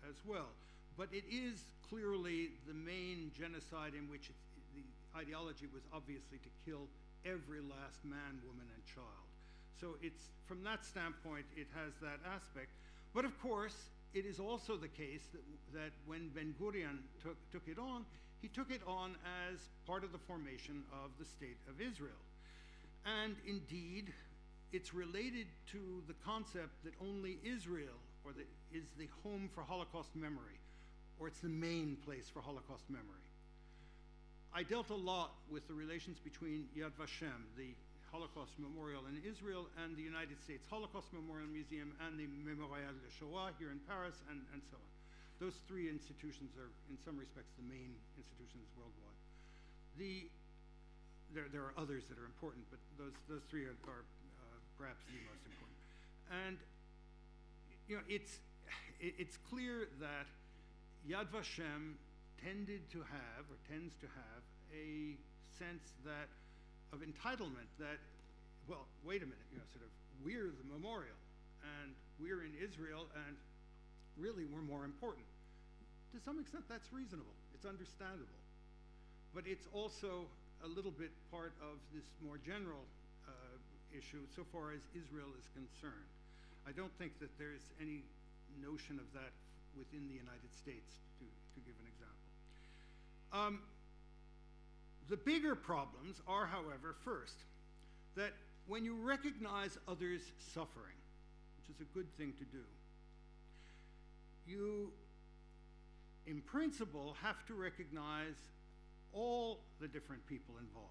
as well, but it is clearly the main genocide in which the ideology was obviously to kill every last man, woman, and child. So it's, from that standpoint, it has that aspect. But of course, it is also the case that when Ben-Gurion took it on, he took it on as part of the formation of the State of Israel. And indeed, it's related to the concept that only Israel is the home for Holocaust memory, or it's the main place for Holocaust memory. I dealt a lot with the relations between Yad Vashem, the Holocaust Memorial in Israel, and the United States Holocaust Memorial Museum, and the Mémorial de Shoah here in Paris, and so on. Those three institutions are, in some respects, the main institutions worldwide. There are others that are important, but those three are perhaps the most important. And it's clear that Yad Vashem tends to have a sense of entitlement that, well, wait a minute, we're the memorial, and we're in Israel, and really we're more important. To some extent, that's reasonable. It's understandable. But it's also a little bit part of this more general issue so far as Israel is concerned. I don't think that there's any notion of that within the United States, to give an example. The bigger problems are, however, first, that when you recognize others' suffering, which is a good thing to do, you, in principle, have to recognize all the different people involved.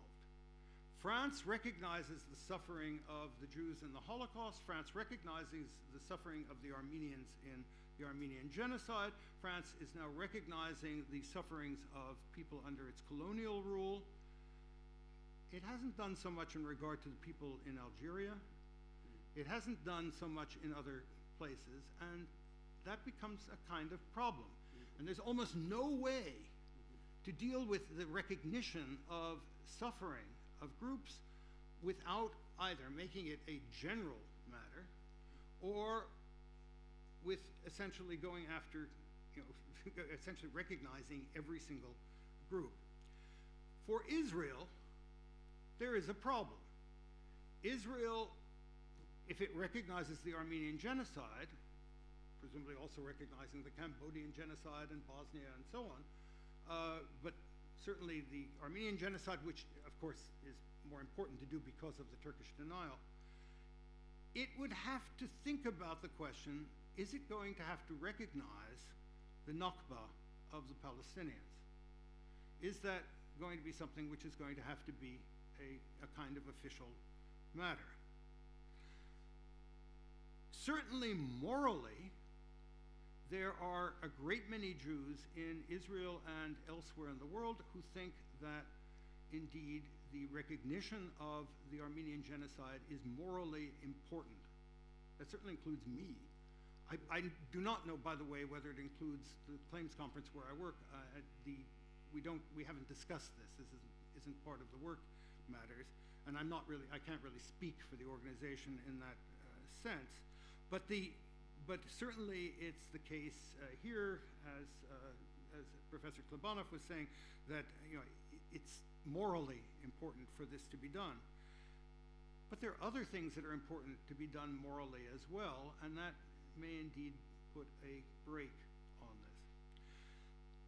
France recognizes the suffering of the Jews in the Holocaust. France recognizes the suffering of the Armenians in the Armenian genocide. France is now recognizing the sufferings of people under its colonial rule. It hasn't done so much in regard to the people in Algeria. It hasn't done so much in other places, and that becomes a kind of problem. And there's almost no way to deal with the recognition of suffering of groups without either making it a general matter or with essentially going after, essentially recognizing every single group. For Israel, there is a problem. Israel, if it recognizes the Armenian genocide, presumably also recognizing the Cambodian genocide and Bosnia and so on, but certainly the Armenian genocide, which of course is more important to do because of the Turkish denial, it would have to think about the question, is it going to have to recognize the Nakba of the Palestinians? Is that going to be something which is going to have to be a kind of official matter? Certainly morally, there are a great many Jews in Israel and elsewhere in the world who think that indeed the recognition of the Armenian genocide is morally important. That certainly includes me. I do not know, by the way, whether it includes the claims conference where I work. We haven't discussed this. This isn't part of the work matters, and I can't really speak for the organization in that sense. But certainly it's the case here, as Professor Klebanoff was saying, that it's morally important for this to be done. But there are other things that are important to be done morally as well, and that may indeed put a brake on this.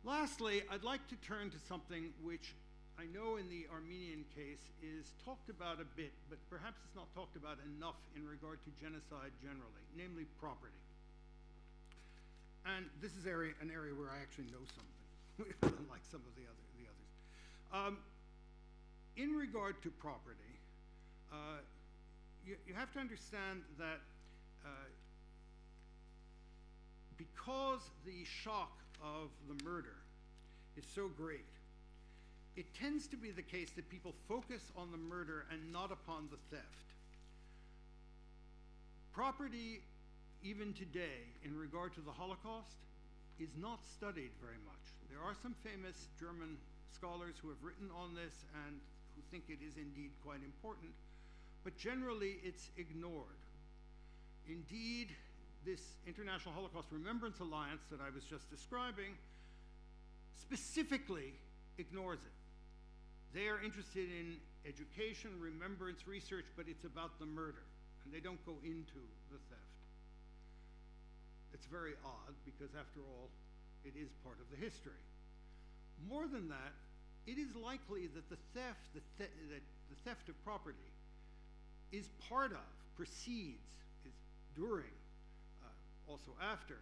Lastly, I'd like to turn to something which I know in the Armenian case is talked about a bit, but perhaps it's not talked about enough in regard to genocide generally, namely property. And this is an area where I actually know something, unlike some of the others. In regard to property, you have to understand that because the shock of the murder is so great, it tends to be the case that people focus on the murder and not upon the theft. Property, even today, in regard to the Holocaust, is not studied very much. There are some famous German scholars who have written on this and who think it is indeed quite important, but generally it's ignored. Indeed, this International Holocaust Remembrance Alliance that I was just describing specifically ignores it. They are interested in education, remembrance, research, but it's about the murder, and they don't go into the theft. It's very odd because, after all, it is part of the history. More than that, it is likely that the theft of property is part of, precedes, is during, also after,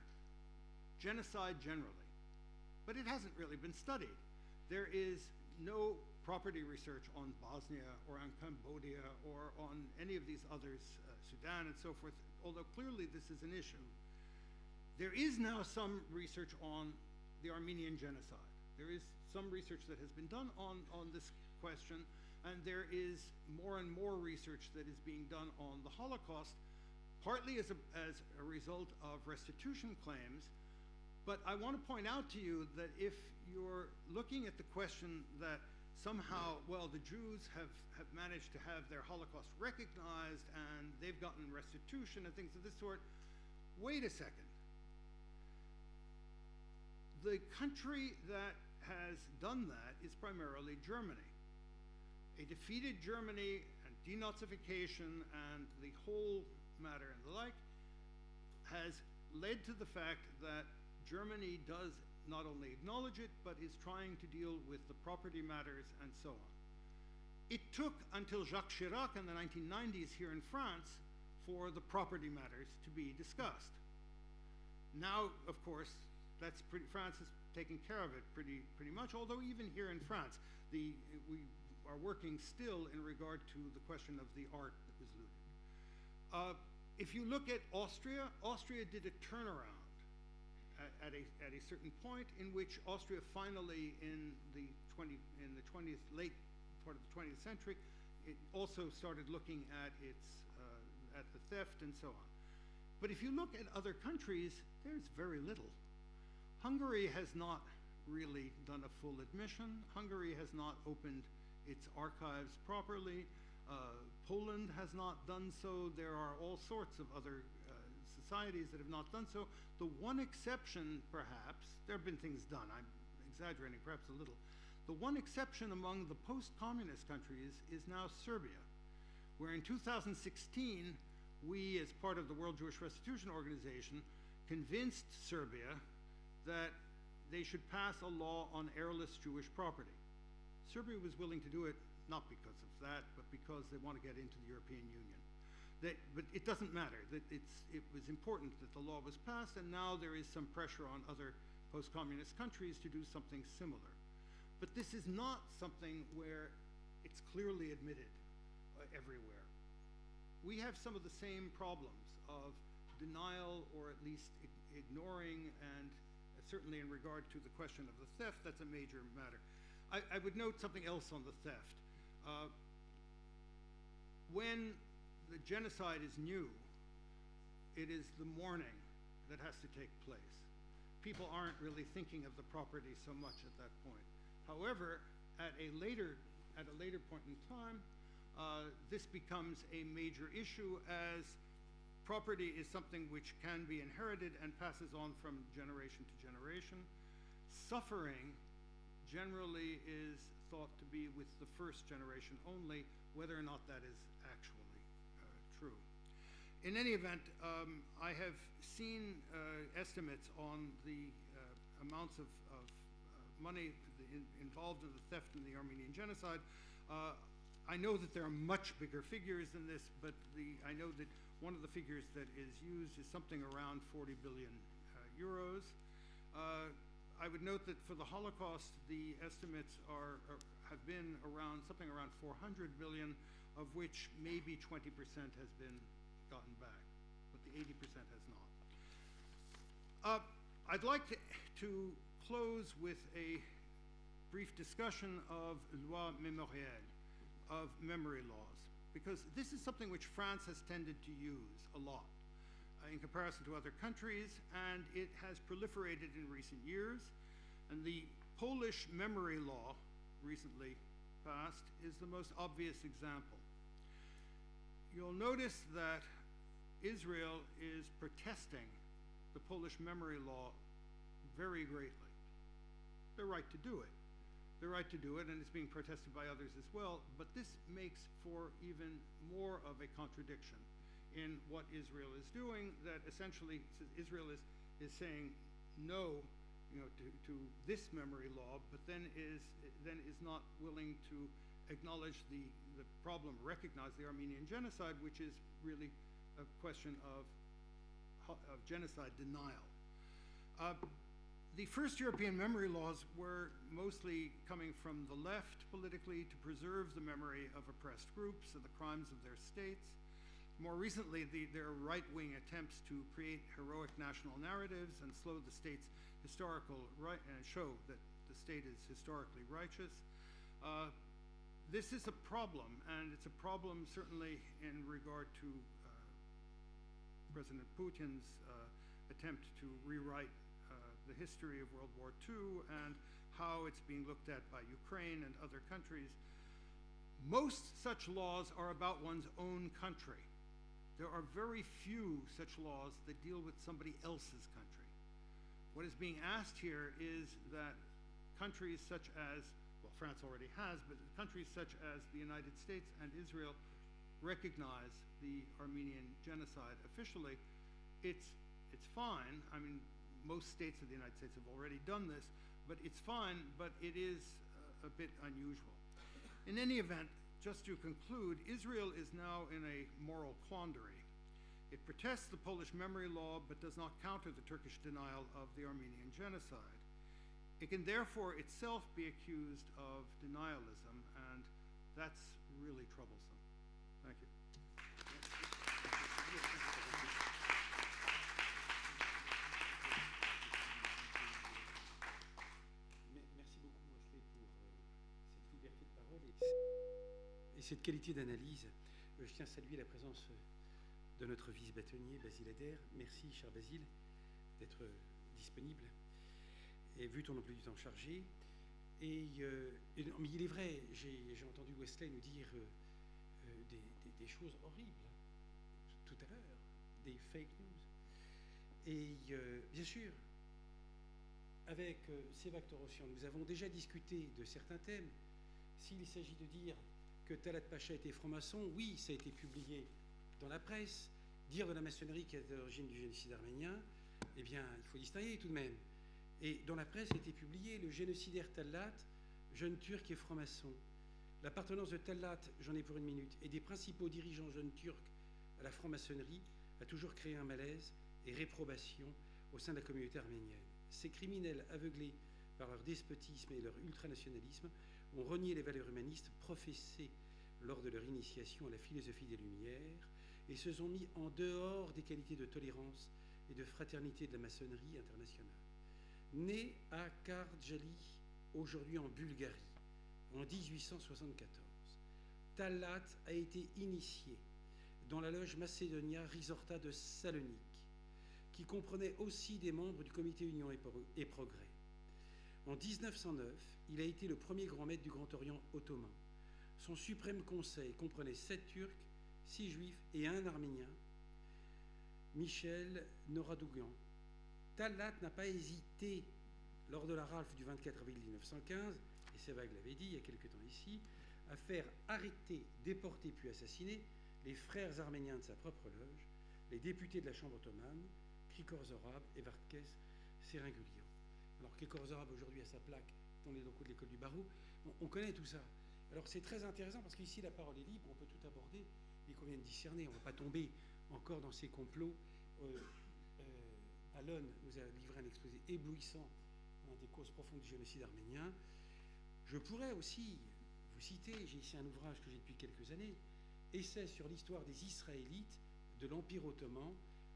genocide generally. But it hasn't really been studied. There is no property research on Bosnia or on Cambodia or on any of these others, Sudan and so forth, although clearly this is an issue. There is now some research on the Armenian genocide. There is some research that has been done on this question, and there is more and more research that is being done on the Holocaust, partly as a result of restitution claims. But I want to point out to you that if you're looking at the question that somehow, well, the Jews have managed to have their Holocaust recognized and they've gotten restitution and things of this sort, wait a second. The country that has done that is primarily Germany. A defeated Germany and denazification and the whole matter and the like has led to the fact that Germany does not only acknowledge it, but is trying to deal with the property matters and so on. It took until Jacques Chirac in the 1990s here in France for the property matters to be discussed. Now, of course, France is taking care of it pretty much, although even here in France, we are working still in regard to the question of the art that was looted. If you look at Austria, Austria did a turnaround at a certain point in which Austria finally, in the 20th, late part of the 20th century, it also started looking at at the theft and so on. But if you look at other countries, there's very little. Hungary has not really done a full admission. Hungary has not opened its archives properly. Poland has not done so. There are all sorts of other societies that have not done so. The one exception, perhaps, there have been things done, I'm exaggerating perhaps a little. The one exception among the post-communist countries is now Serbia, where in 2016, we, as part of the World Jewish Restitution Organization, convinced Serbia that they should pass a law on heirless Jewish property. Serbia was willing to do it, not because of that, but because they want to get into the European Union. But it doesn't matter. It was important that the law was passed, and now there is some pressure on other post-communist countries to do something similar. But this is not something where it's clearly admitted everywhere. We have some of the same problems of denial, or at least ignoring, and certainly in regard to the question of the theft, that's a major matter. I would note something else on the theft. When the genocide is new, it is the mourning that has to take place. People aren't really thinking of the property so much at that point. However, at a later point in time, this becomes a major issue, as property is something which can be inherited and passes on from generation to generation. Suffering generally is thought to be with the first generation only, whether or not that is actually true. In any event, I have seen estimates on the amounts of money involved in the theft in the Armenian genocide. I know that there are much bigger figures than this, but I know that one of the figures that is used is something around 40 billion euros. I would note that for the Holocaust, the estimates have been something around 400 billion, of which maybe 20% has been gotten back, but the 80% has not. I'd like to close with a brief discussion of loi mémorielle, of memory laws, because this is something which France has tended to use a lot in comparison to other countries, and it has proliferated in recent years. And the Polish memory law, recently passed, is the most obvious example. You'll notice that Israel is protesting the Polish memory law very greatly. They're right to do it. They're right to do it, and it's being protested by others as well, but this makes for even more of a contradiction in what Israel is doing, that essentially Israel is saying no, to this memory law, but then is not willing to acknowledge the problem, recognize the Armenian genocide, which is really a question of genocide denial. The first European memory laws were mostly coming from the left politically to preserve the memory of oppressed groups and the crimes of their states. More recently, there are right-wing attempts to create heroic national narratives and slow the state's historical and show that the state is historically righteous. This is a problem, and it's a problem certainly in regard to President Putin's attempt to rewrite the history of World War II and how it's being looked at by Ukraine and other countries. Most such laws are about one's own country. There are very few such laws that deal with somebody else's country. What is being asked here is that countries such as, well, France already has, but countries such as the United States and Israel recognize the Armenian genocide officially. It's fine. I mean, most states of the United States have already done this, but it's fine, but it is a bit unusual. In any event, just to conclude, Israel is now in a moral quandary. It protests the Polish memory law, but does not counter the Turkish denial of the Armenian genocide. It can therefore itself be accused of denialism, and that's really troublesome. Thank you. Merci beaucoup, Wesley, pour cette liberté de parole et cette qualité d'analyse. Je tiens à saluer la présence de notre vice-Bâtonnier, Basile Ader. Merci, cher Basile, d'être disponible. Et vu ton emploi du temps chargé. Mais il est vrai, j'ai entendu Wesley nous dire des choses horribles tout à l'heure, des fake news. Et bien sûr, avec Sévag Torossian, nous avons déjà discuté de certains thèmes. S'il s'agit de dire que Talat Pacha était franc-maçon, oui, ça a été publié dans la presse. Dire de la maçonnerie qui est à l'origine du génocide arménien, eh bien, il faut distinguer tout de même. Et dans la presse a été publié le génocidaire Talat, jeune turc et franc-maçon. L'appartenance de Talat, j'en ai pour une minute, et des principaux dirigeants jeunes turcs à la franc-maçonnerie a toujours créé un malaise et réprobation au sein de la communauté arménienne. Ces criminels aveuglés par leur despotisme et leur ultranationalisme ont renié les valeurs humanistes professées lors de leur initiation à la philosophie des Lumières et se sont mis en dehors des qualités de tolérance et de fraternité de la maçonnerie internationale. Né à Kardjali, aujourd'hui en Bulgarie, en 1874, Talat a été initié dans la loge Macedonia Risorta de Salonique, qui comprenait aussi des membres du comité Union et Progrès. En 1909, il a été le premier grand maître du Grand Orient ottoman. Son suprême conseil comprenait 7 Turcs, 6 Juifs et 1 Arménien, Michel Noradougan. Talat n'a pas hésité, lors de la rafle du 24 avril 1915, et Sévag l'avait dit il y a quelque temps ici, à faire arrêter, déporter puis assassiner les frères arméniens de sa propre loge, les députés de la Chambre ottomane, Krikor Zorab et Vartkes Serengulian. Alors Krikor Zorab aujourd'hui a sa plaque dans les locaux de l'école du Barreau. Bon, on connaît tout ça. Alors c'est très intéressant parce qu'ici la parole est libre, on peut tout aborder, mais qu'on vient de discerner, on ne va pas tomber encore dans ces complots. Allon nous a livré un exposé éblouissant dans des causes profondes du génocide arménien. Je pourrais aussi vous citer, j'ai ici un ouvrage que j'ai depuis quelques années, Essai sur l'histoire des Israélites de l'Empire ottoman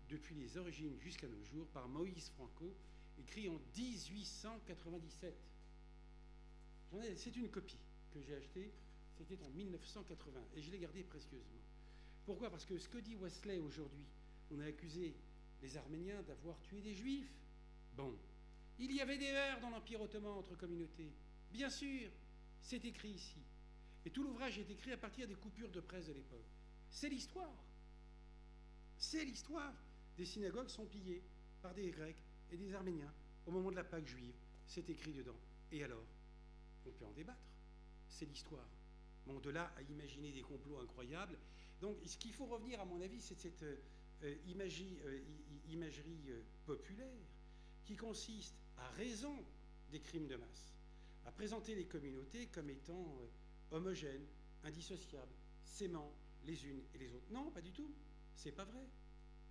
depuis les origines jusqu'à nos jours par Moïse Franco, écrit en 1897. C'est une copie que j'ai achetée, c'était en 1980, et je l'ai gardée précieusement. Pourquoi? Parce que ce que dit Wesley aujourd'hui, on a accusé les Arméniens d'avoir tué des Juifs. Bon, il y avait des heurts dans l'Empire ottoman entre communautés. Bien sûr, c'est écrit ici. Et tout l'ouvrage est écrit à partir des coupures de presse de l'époque. C'est l'histoire. C'est l'histoire. Des synagogues sont pillées par des Grecs et des Arméniens au moment de la Pâque juive. C'est écrit dedans. Et alors? On peut en débattre. C'est l'histoire. Bon, de là à imaginer des complots incroyables. Donc, ce qu'il faut revenir, à mon avis, c'est cette imagerie populaire qui consiste, à raison des crimes de masse, à présenter les communautés comme étant homogènes, indissociables, s'aimant les unes et les autres. Non, pas du tout. C'est pas vrai.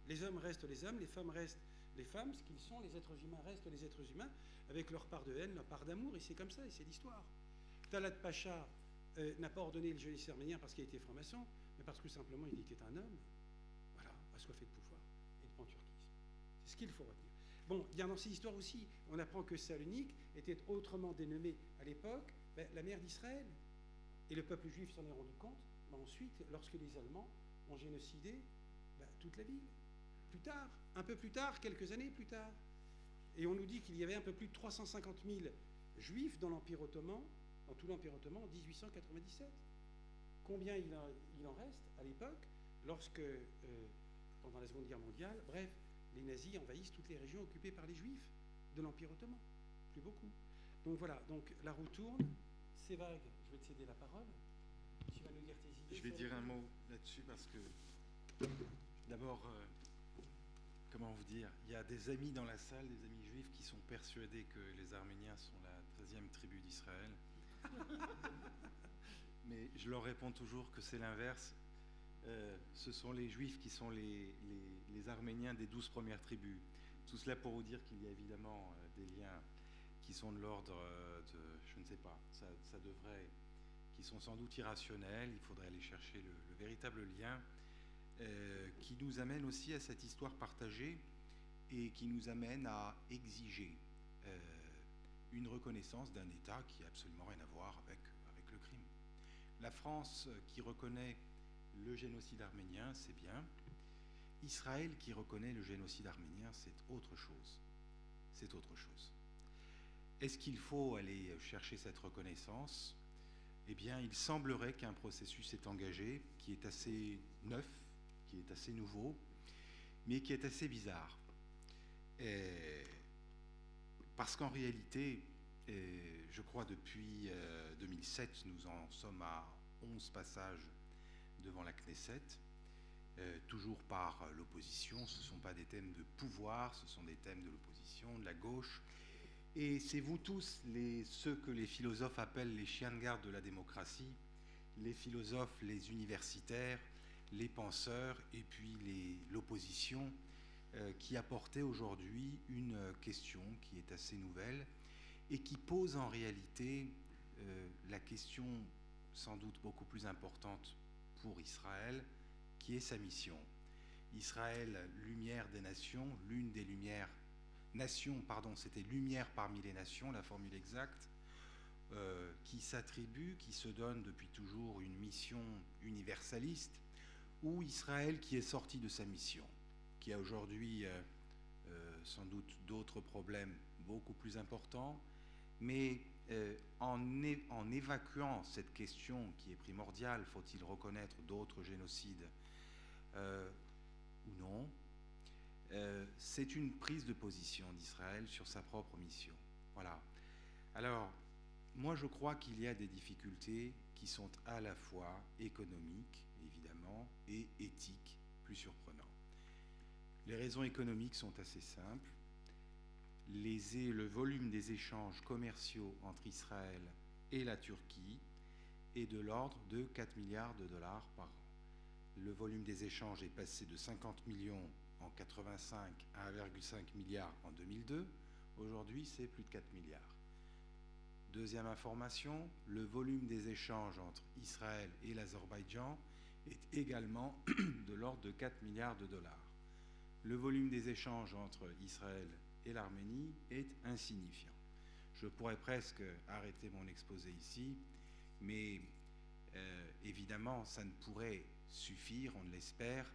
Les hommes restent les hommes, les femmes restent les femmes, ce qu'ils sont, les êtres humains restent les êtres humains, avec leur part de haine, leur part d'amour, et c'est comme ça, et c'est l'histoire. Talat Pacha n'a pas ordonné le génocide arménien parce qu'il était franc-maçon, mais parce que simplement il était un homme, voilà, assoiffé de pouvoir et de panturquisme. C'est ce qu'il faut retenir. Bon, bien dans ces histoires aussi, on apprend que Salonique était autrement dénommée à l'époque la mère d'Israël. Et le peuple juif s'en est rendu compte ensuite, lorsque les Allemands ont génocidé toute la ville. Plus tard, un peu plus tard, quelques années plus tard. Et on nous dit qu'il y avait un peu plus de 350 000 juifs dans l'Empire ottoman, dans tout l'Empire ottoman en 1897. Combien il en reste à l'époque, lorsque, pendant la Seconde Guerre mondiale, bref, les nazis envahissent toutes les régions occupées par les juifs de l'Empire ottoman. Plus beaucoup. Donc voilà, donc la roue tourne. Sévag, je vais te céder la parole. Tu vas nous dire tes idées. Je vais dire un mot là-dessus parce que, d'abord, comment vous dire, il y a des amis dans la salle, des amis juifs qui sont persuadés que les Arméniens sont la 13e tribu d'Israël. Mais je leur réponds toujours que c'est l'inverse. Ce sont les Juifs qui sont les Arméniens des 12 premières tribus. Tout cela pour vous dire qu'il y a évidemment des liens qui sont de l'ordre de, je ne sais pas, ça devrait, qui sont sans doute irrationnels. Il faudrait aller chercher le véritable lien qui nous amène aussi à cette histoire partagée et qui nous amène à exiger une reconnaissance d'un État qui n'a absolument rien à voir avec le crime. La France qui reconnaît le génocide arménien, c'est bien. Israël qui reconnaît le génocide arménien, c'est autre chose. C'est autre chose. Est-ce qu'il faut aller chercher cette reconnaissance ? Eh bien, il semblerait qu'un processus est engagé, qui est assez neuf, qui est assez nouveau, mais qui est assez bizarre. Parce qu'en réalité, je crois depuis 2007, nous en sommes à 11 passages devant la Knesset, toujours par l'opposition. Ce ne sont pas des thèmes de pouvoir, ce sont des thèmes de l'opposition, de la gauche. Et c'est vous tous, ceux que les philosophes appellent les chiens de garde de la démocratie, les philosophes, les universitaires, les penseurs et puis l'opposition, qui apportaient aujourd'hui une question qui est assez nouvelle et qui pose en réalité la question sans doute beaucoup plus importante pour Israël, qui est sa mission. Israël, lumière des nations, l'une des lumières, c'était lumière parmi les nations, la formule exacte, qui s'attribue, qui se donne depuis toujours une mission universaliste, ou Israël qui est sorti de sa mission, qui a aujourd'hui sans doute d'autres problèmes beaucoup plus importants, mais en évacuant cette question qui est primordiale, faut-il reconnaître d'autres génocides ou non, c'est une prise de position d'Israël sur sa propre mission. Voilà. Alors, moi je crois qu'il y a des difficultés qui sont à la fois économiques, évidemment, et éthiques, plus surprenantes. Les raisons économiques sont assez simples. Le volume des échanges commerciaux entre Israël et la Turquie est de l'ordre de 4 milliards de dollars par an. Le volume des échanges est passé de 50 millions en 85 à 1,5 milliard en 2002. Aujourd'hui, c'est plus de 4 milliards. Deuxième information, le volume des échanges entre Israël et l'Azerbaïdjan est également de l'ordre de 4 milliards de dollars. Le volume des échanges entre Israël et l'Arménie est insignifiant. Je pourrais presque arrêter mon exposé ici, mais évidemment, ça ne pourrait suffire, on l'espère,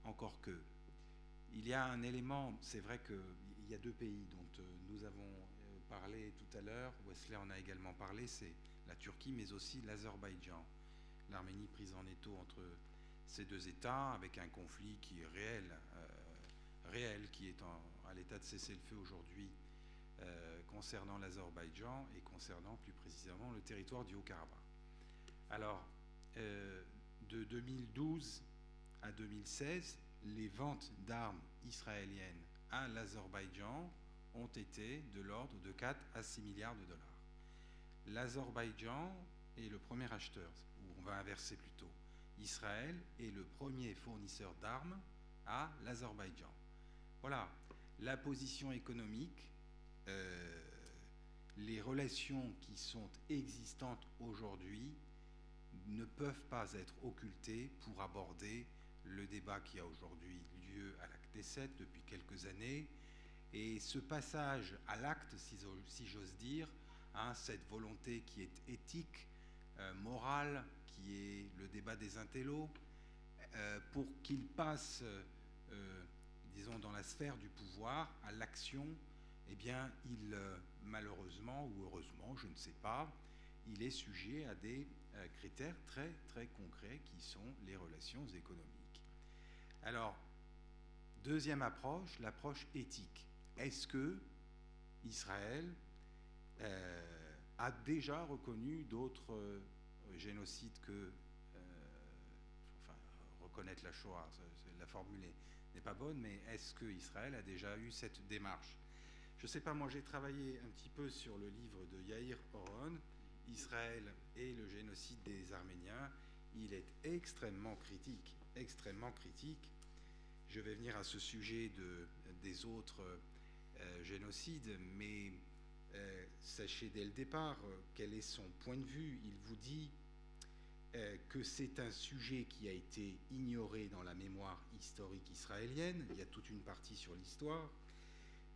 encore que. Il y a un élément, c'est vrai qu'il y a deux pays dont nous avons parlé tout à l'heure, Wesley en a également parlé, c'est la Turquie, mais aussi l'Azerbaïdjan. L'Arménie prise en étau entre ces deux États, avec un conflit qui est réel, qui est à l'état de cessez-le-feu aujourd'hui concernant l'Azerbaïdjan et concernant plus précisément le territoire du Haut-Karabakh. Alors, de 2012 à 2016, les ventes d'armes israéliennes à l'Azerbaïdjan ont été de l'ordre de 4 à 6 milliards de dollars. L'Azerbaïdjan est le premier acheteur, ou on va inverser plutôt. Israël est le premier fournisseur d'armes à l'Azerbaïdjan. Voilà, la position économique, les relations qui sont existantes aujourd'hui ne peuvent pas être occultées pour aborder le débat qui a aujourd'hui lieu à la Knesset depuis quelques années. Et ce passage à l'acte, si j'ose dire, cette volonté qui est éthique, morale, qui est le débat des intellos, pour qu'il passe, disons, dans la sphère du pouvoir, à l'action, eh bien, malheureusement ou heureusement, je ne sais pas, il est sujet à des critères très, très concrets qui sont les relations économiques. Alors, deuxième approche, l'approche éthique. Est-ce que Israël a déjà reconnu d'autres génocides que reconnaître la Shoah, la formule est n'est pas bonne, mais est-ce que Israël a déjà eu cette démarche? Je ne sais pas, moi j'ai travaillé un petit peu sur le livre de Yair Oron, Israël et le génocide des Arméniens. Il est extrêmement critique, extrêmement critique. Je vais venir à ce sujet des autres génocides, mais sachez dès le départ quel est son point de vue. Il vous dit que c'est un sujet qui a été ignoré dans la mémoire historique israélienne. Il y a toute une partie sur l'histoire.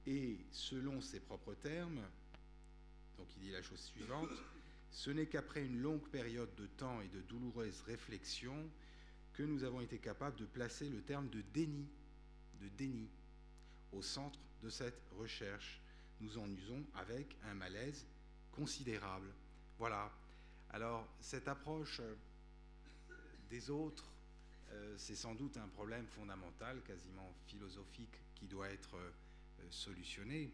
Et selon ses propres termes, donc il dit la chose suivante: ce n'est qu'après une longue période de temps et de douloureuses réflexions que nous avons été capables de placer le terme de déni au centre de cette recherche. Nous en usons avec un malaise considérable. Voilà. Alors, cette approche des autres, c'est sans doute un problème fondamental, quasiment philosophique, qui doit être solutionné.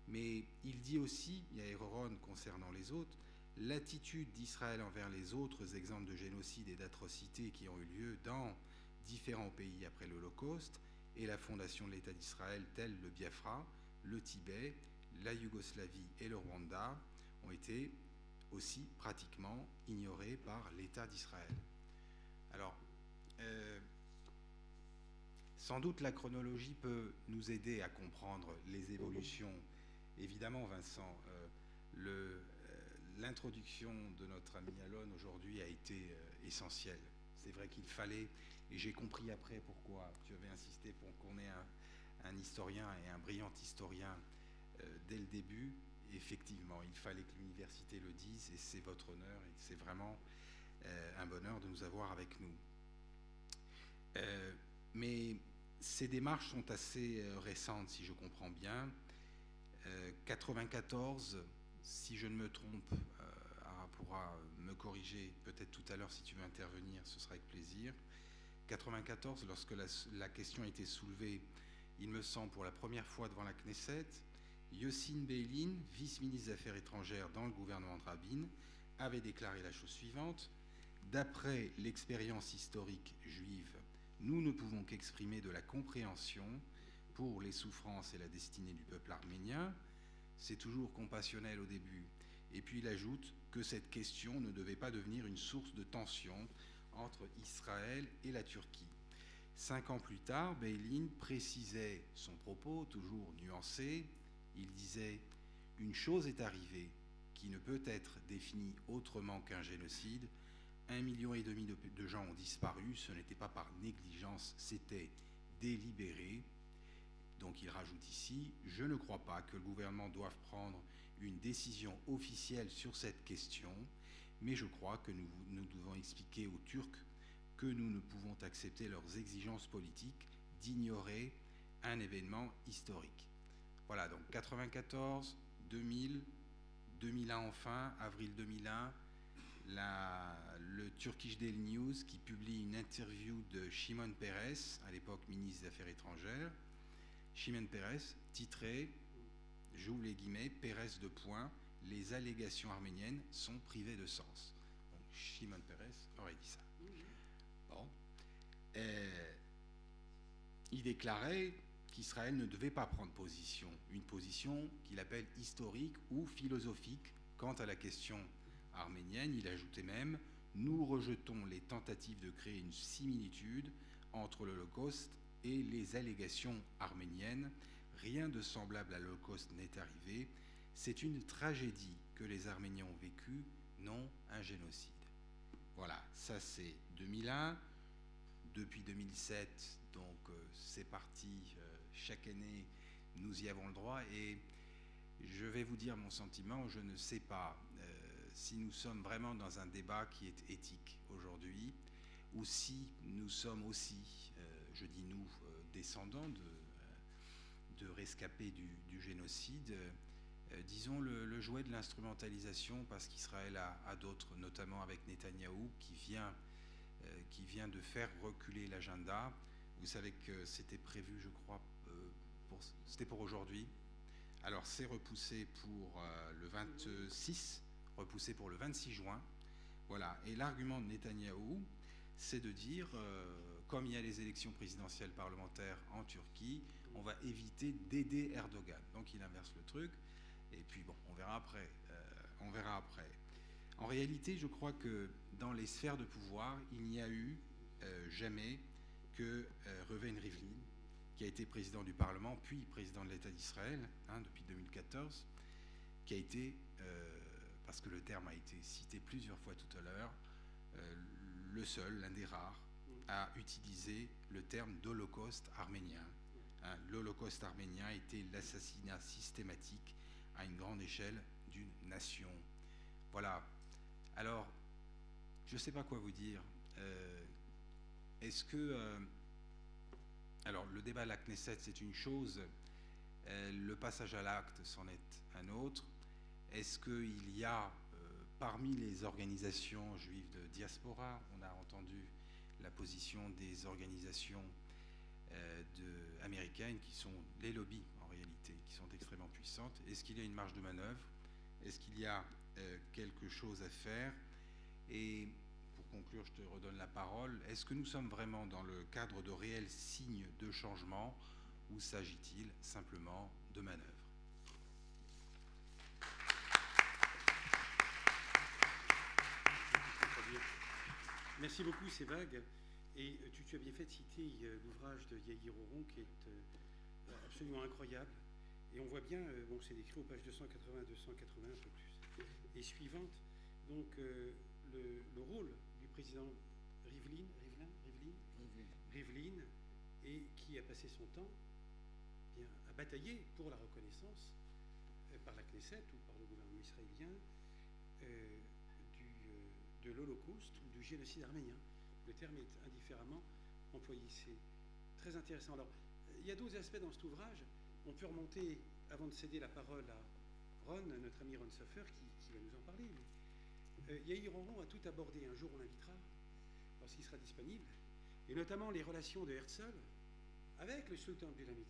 Mais il dit aussi, Yair Oron concernant les autres, l'attitude d'Israël envers les autres exemples de génocide et d'atrocités qui ont eu lieu dans différents pays après l'Holocauste et la fondation de l'État d'Israël, tels le Biafra, le Tibet, la Yougoslavie et le Rwanda, ont été aussi pratiquement ignorés par l'État d'Israël. Alors, sans doute la chronologie peut nous aider à comprendre les évolutions. Évidemment, Vincent, l'introduction de notre ami Allon aujourd'hui a été essentielle. C'est vrai qu'il fallait, et j'ai compris après pourquoi tu avais insisté pour qu'on ait un historien et un brillant historien dès le début. Effectivement, il fallait que l'université le dise, et c'est votre honneur, et c'est vraiment un bonheur de nous avoir avec nous. Mais ces démarches sont assez récentes, si je comprends bien. 94, si je ne me trompe, Ara pourra me corriger peut-être tout à l'heure si tu veux intervenir, ce sera avec plaisir. 94, lorsque la question a été soulevée, il me semble pour la première fois devant la Knesset, Yossin Beilin, vice-ministre des Affaires étrangères dans le gouvernement de Rabin, avait déclaré la chose suivante: d'après l'expérience historique juive, nous ne pouvons qu'exprimer de la compréhension pour les souffrances et la destinée du peuple arménien. C'est toujours compassionnel au début. Et puis il ajoute que cette question ne devait pas devenir une source de tension entre Israël et la Turquie. 5 ans plus tard, Beilin précisait son propos, toujours nuancé. Il disait « Une chose est arrivée qui ne peut être définie autrement qu'un génocide. 1,5 million de gens ont disparu, ce n'était pas par négligence, c'était délibéré. » Donc il rajoute ici « Je ne crois pas que le gouvernement doive prendre une décision officielle sur cette question, mais je crois que nous devons expliquer aux Turcs que nous ne pouvons accepter leurs exigences politiques d'ignorer un événement historique. » Voilà, donc 94, 2000, 2001 enfin, avril 2001, le Turkish Daily News qui publie une interview de Shimon Peres, à l'époque ministre des Affaires étrangères. Shimon Peres, titré, j'ouvre les guillemets, Peres de point, les allégations arméniennes sont privées de sens. Donc Shimon Peres aurait dit ça. Bon. Il déclarait qu'Israël ne devait pas prendre position, une position qu'il appelle historique ou philosophique quant à la question arménienne. Il ajoutait même « Nous rejetons les tentatives de créer une similitude entre l'Holocauste et les allégations arméniennes. Rien de semblable à l'Holocauste n'est arrivé. C'est une tragédie que les Arméniens ont vécue, non un génocide. » Voilà, ça c'est 2001. Depuis 2007, donc c'est parti, chaque année nous y avons le droit, et je vais vous dire mon sentiment, je ne sais pas si nous sommes vraiment dans un débat qui est éthique aujourd'hui, ou si nous sommes aussi, je dis nous, descendants de rescapés du génocide, disons le jouet de l'instrumentalisation, parce qu'Israël a d'autres, notamment avec Netanyahou, qui vient de faire reculer l'agenda. Vous savez que c'était prévu, je crois, c'était pour aujourd'hui. Alors c'est repoussé pour le 26, repoussé pour le 26 juin. Voilà. Et l'argument de Netanyahou, c'est de dire, comme il y a les élections présidentielles parlementaires en Turquie, on va éviter d'aider Erdogan. Donc il inverse le truc, et puis bon, on verra après. En réalité, je crois que dans les sphères de pouvoir, il n'y a eu jamais que Reuven Rivlin, qui a été président du Parlement, puis président de l'État d'Israël, depuis 2014, qui a été, parce que le terme a été cité plusieurs fois tout à l'heure, le seul, l'un des rares, à utiliser le terme d'Holocauste arménien. L'Holocauste arménien était l'assassinat systématique à une grande échelle d'une nation. Voilà. Alors, je ne sais pas quoi vous dire. Est-ce que... alors, le débat à la Knesset, c'est une chose. Le passage à l'acte, c'en est un autre. Est-ce qu'il y a, parmi les organisations juives de diaspora, on a entendu la position des organisations américaines qui sont les lobbies, en réalité, qui sont extrêmement puissantes. Est-ce qu'il y a une marge de manœuvre? Est-ce qu'il y a quelque chose à faire? Et pour conclure, je te redonne la parole. Est-ce que nous sommes vraiment dans le cadre de réels signes de changement ou s'agit-il simplement de manœuvres? Merci beaucoup, Sévag. Et tu as bien fait de citer l'ouvrage de Yair Oron qui est absolument incroyable. Et on voit bien, bon, c'est décrit aux pages 280, 281, un peu plus, et suivantes. Donc, le rôle du président Rivlin, et qui a passé son temps bien, à batailler pour la reconnaissance par la Knesset ou par le gouvernement israélien de l'Holocauste ou du génocide arménien. Le terme est indifféremment employé. C'est très intéressant. Alors, il y a d'autres aspects dans cet ouvrage. On peut remonter, avant de céder la parole à Ron, notre ami Ron Soffer, qui va nous en parler. Yair Oron a tout abordé. Un jour, on l'invitera, lorsqu'il sera disponible, et notamment les relations de Herzl avec le sultan Abdulhamid.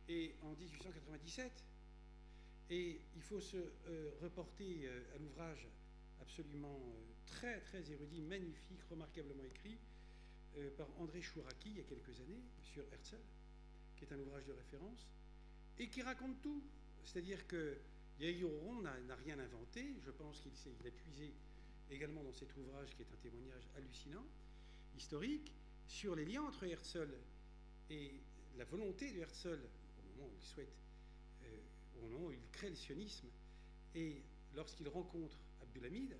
Et en 1897, et il faut se reporter à l'ouvrage absolument très, très érudit, magnifique, remarquablement écrit, par André Chouraki, il y a quelques années, sur Herzl, qui est un ouvrage de référence, et qui raconte tout. C'est-à-dire que Yair Oron n'a rien inventé. Je pense qu'il a puisé également dans cet ouvrage, qui est un témoignage hallucinant, historique, sur les liens entre Herzl et la volonté de Herzl, au moment où il souhaite, au moment où il crée le sionisme, et lorsqu'il rencontre Abdulhamid,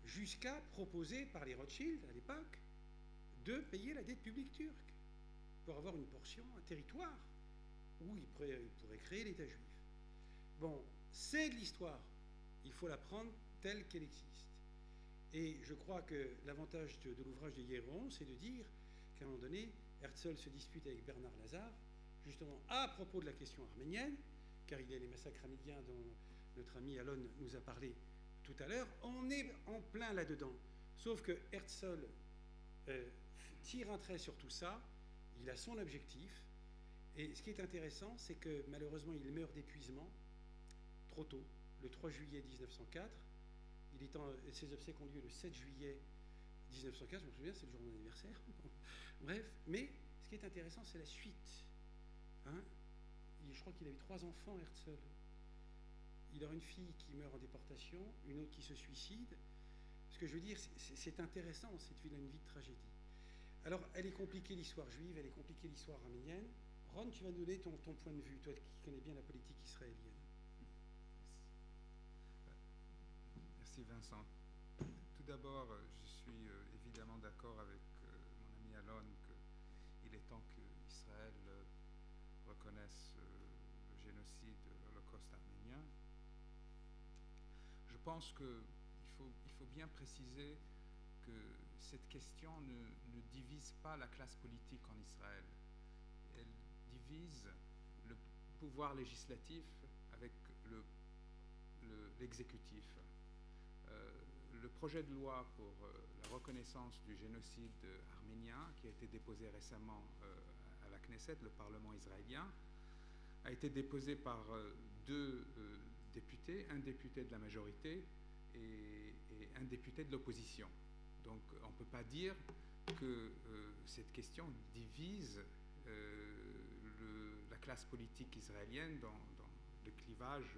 jusqu'à proposer par les Rothschild, à l'époque, de payer la dette publique turque pour avoir une portion, un territoire où il pourrait créer l'État juif. Bon, c'est de l'histoire. Il faut la prendre telle qu'elle existe. Et je crois que l'avantage de l'ouvrage de Yair Oron, c'est de dire qu'à un moment donné, Herzl se dispute avec Bernard Lazare, justement à propos de la question arménienne, car il y a les massacres arméniens dont notre ami Allon nous a parlé tout à l'heure. On est en plein là-dedans. Sauf que Herzl tire un trait sur tout ça, il a son objectif, et ce qui est intéressant, c'est que malheureusement, il meurt d'épuisement trop tôt, le 3 juillet 1904. Ses obsèques ont lieu le 7 juillet 1904, je me souviens, c'est le jour de mon anniversaire. Bref, mais ce qui est intéressant, c'est la suite. Je crois qu'il avait 3 enfants, Herzl. Il aura une fille qui meurt en déportation, une autre qui se suicide. Ce que je veux dire, c'est intéressant, cette ville a une vie de tragédie. Alors, elle est compliquée, l'histoire juive, elle est compliquée, l'histoire arménienne. Ron, tu vas nous donner ton point de vue, toi qui connais bien la politique israélienne. Merci Vincent. Tout d'abord, je suis évidemment d'accord avec mon ami Allon qu'il est temps qu'Israël reconnaisse le génocide, l'Holocauste arménien. Je pense qu'il faut bien préciser que cette question ne divise pas la classe politique en Israël. Elle divise le pouvoir législatif avec l'exécutif. Le projet de loi pour la reconnaissance du génocide arménien, qui a été déposé récemment à la Knesset, le Parlement israélien, a été déposé par 2 députés, un député de la majorité et un député de l'opposition. Donc on ne peut pas dire que cette question divise la classe politique israélienne dans le clivage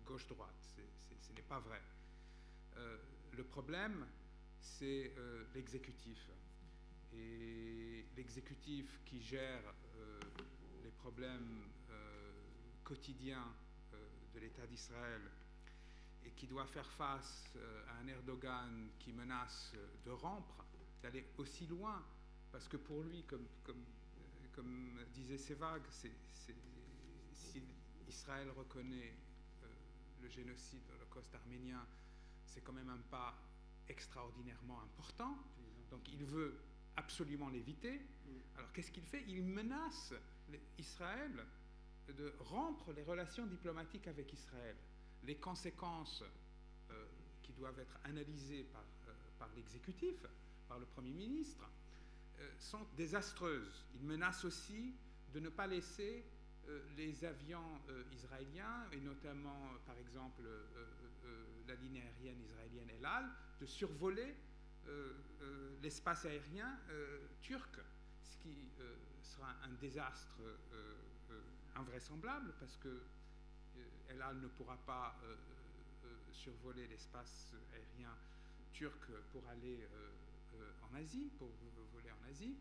gauche-droite. Ce n'est pas vrai. Le problème, c'est l'exécutif. Et l'exécutif qui gère les problèmes quotidiens de l'État d'Israël et qui doit faire face à un Erdogan qui menace de rompre, d'aller aussi loin, parce que pour lui, comme disait Sévag, si Israël reconnaît le génocide, l'Holocauste arménien, c'est quand même un pas extraordinairement important. Donc il veut absolument l'éviter. Alors qu'est-ce qu'il fait? Il menace Israël de rompre les relations diplomatiques avec Israël. Les conséquences qui doivent être analysées par l'exécutif, par le Premier ministre, sont désastreuses. Il menace aussi de ne pas laisser les avions israéliens, et notamment, par exemple, la ligne aérienne israélienne El Al, de survoler l'espace aérien turc, ce qui sera un désastre invraisemblable, parce que El Al ne pourra pas survoler l'espace aérien turc pour aller en Asie, pour voler en Asie.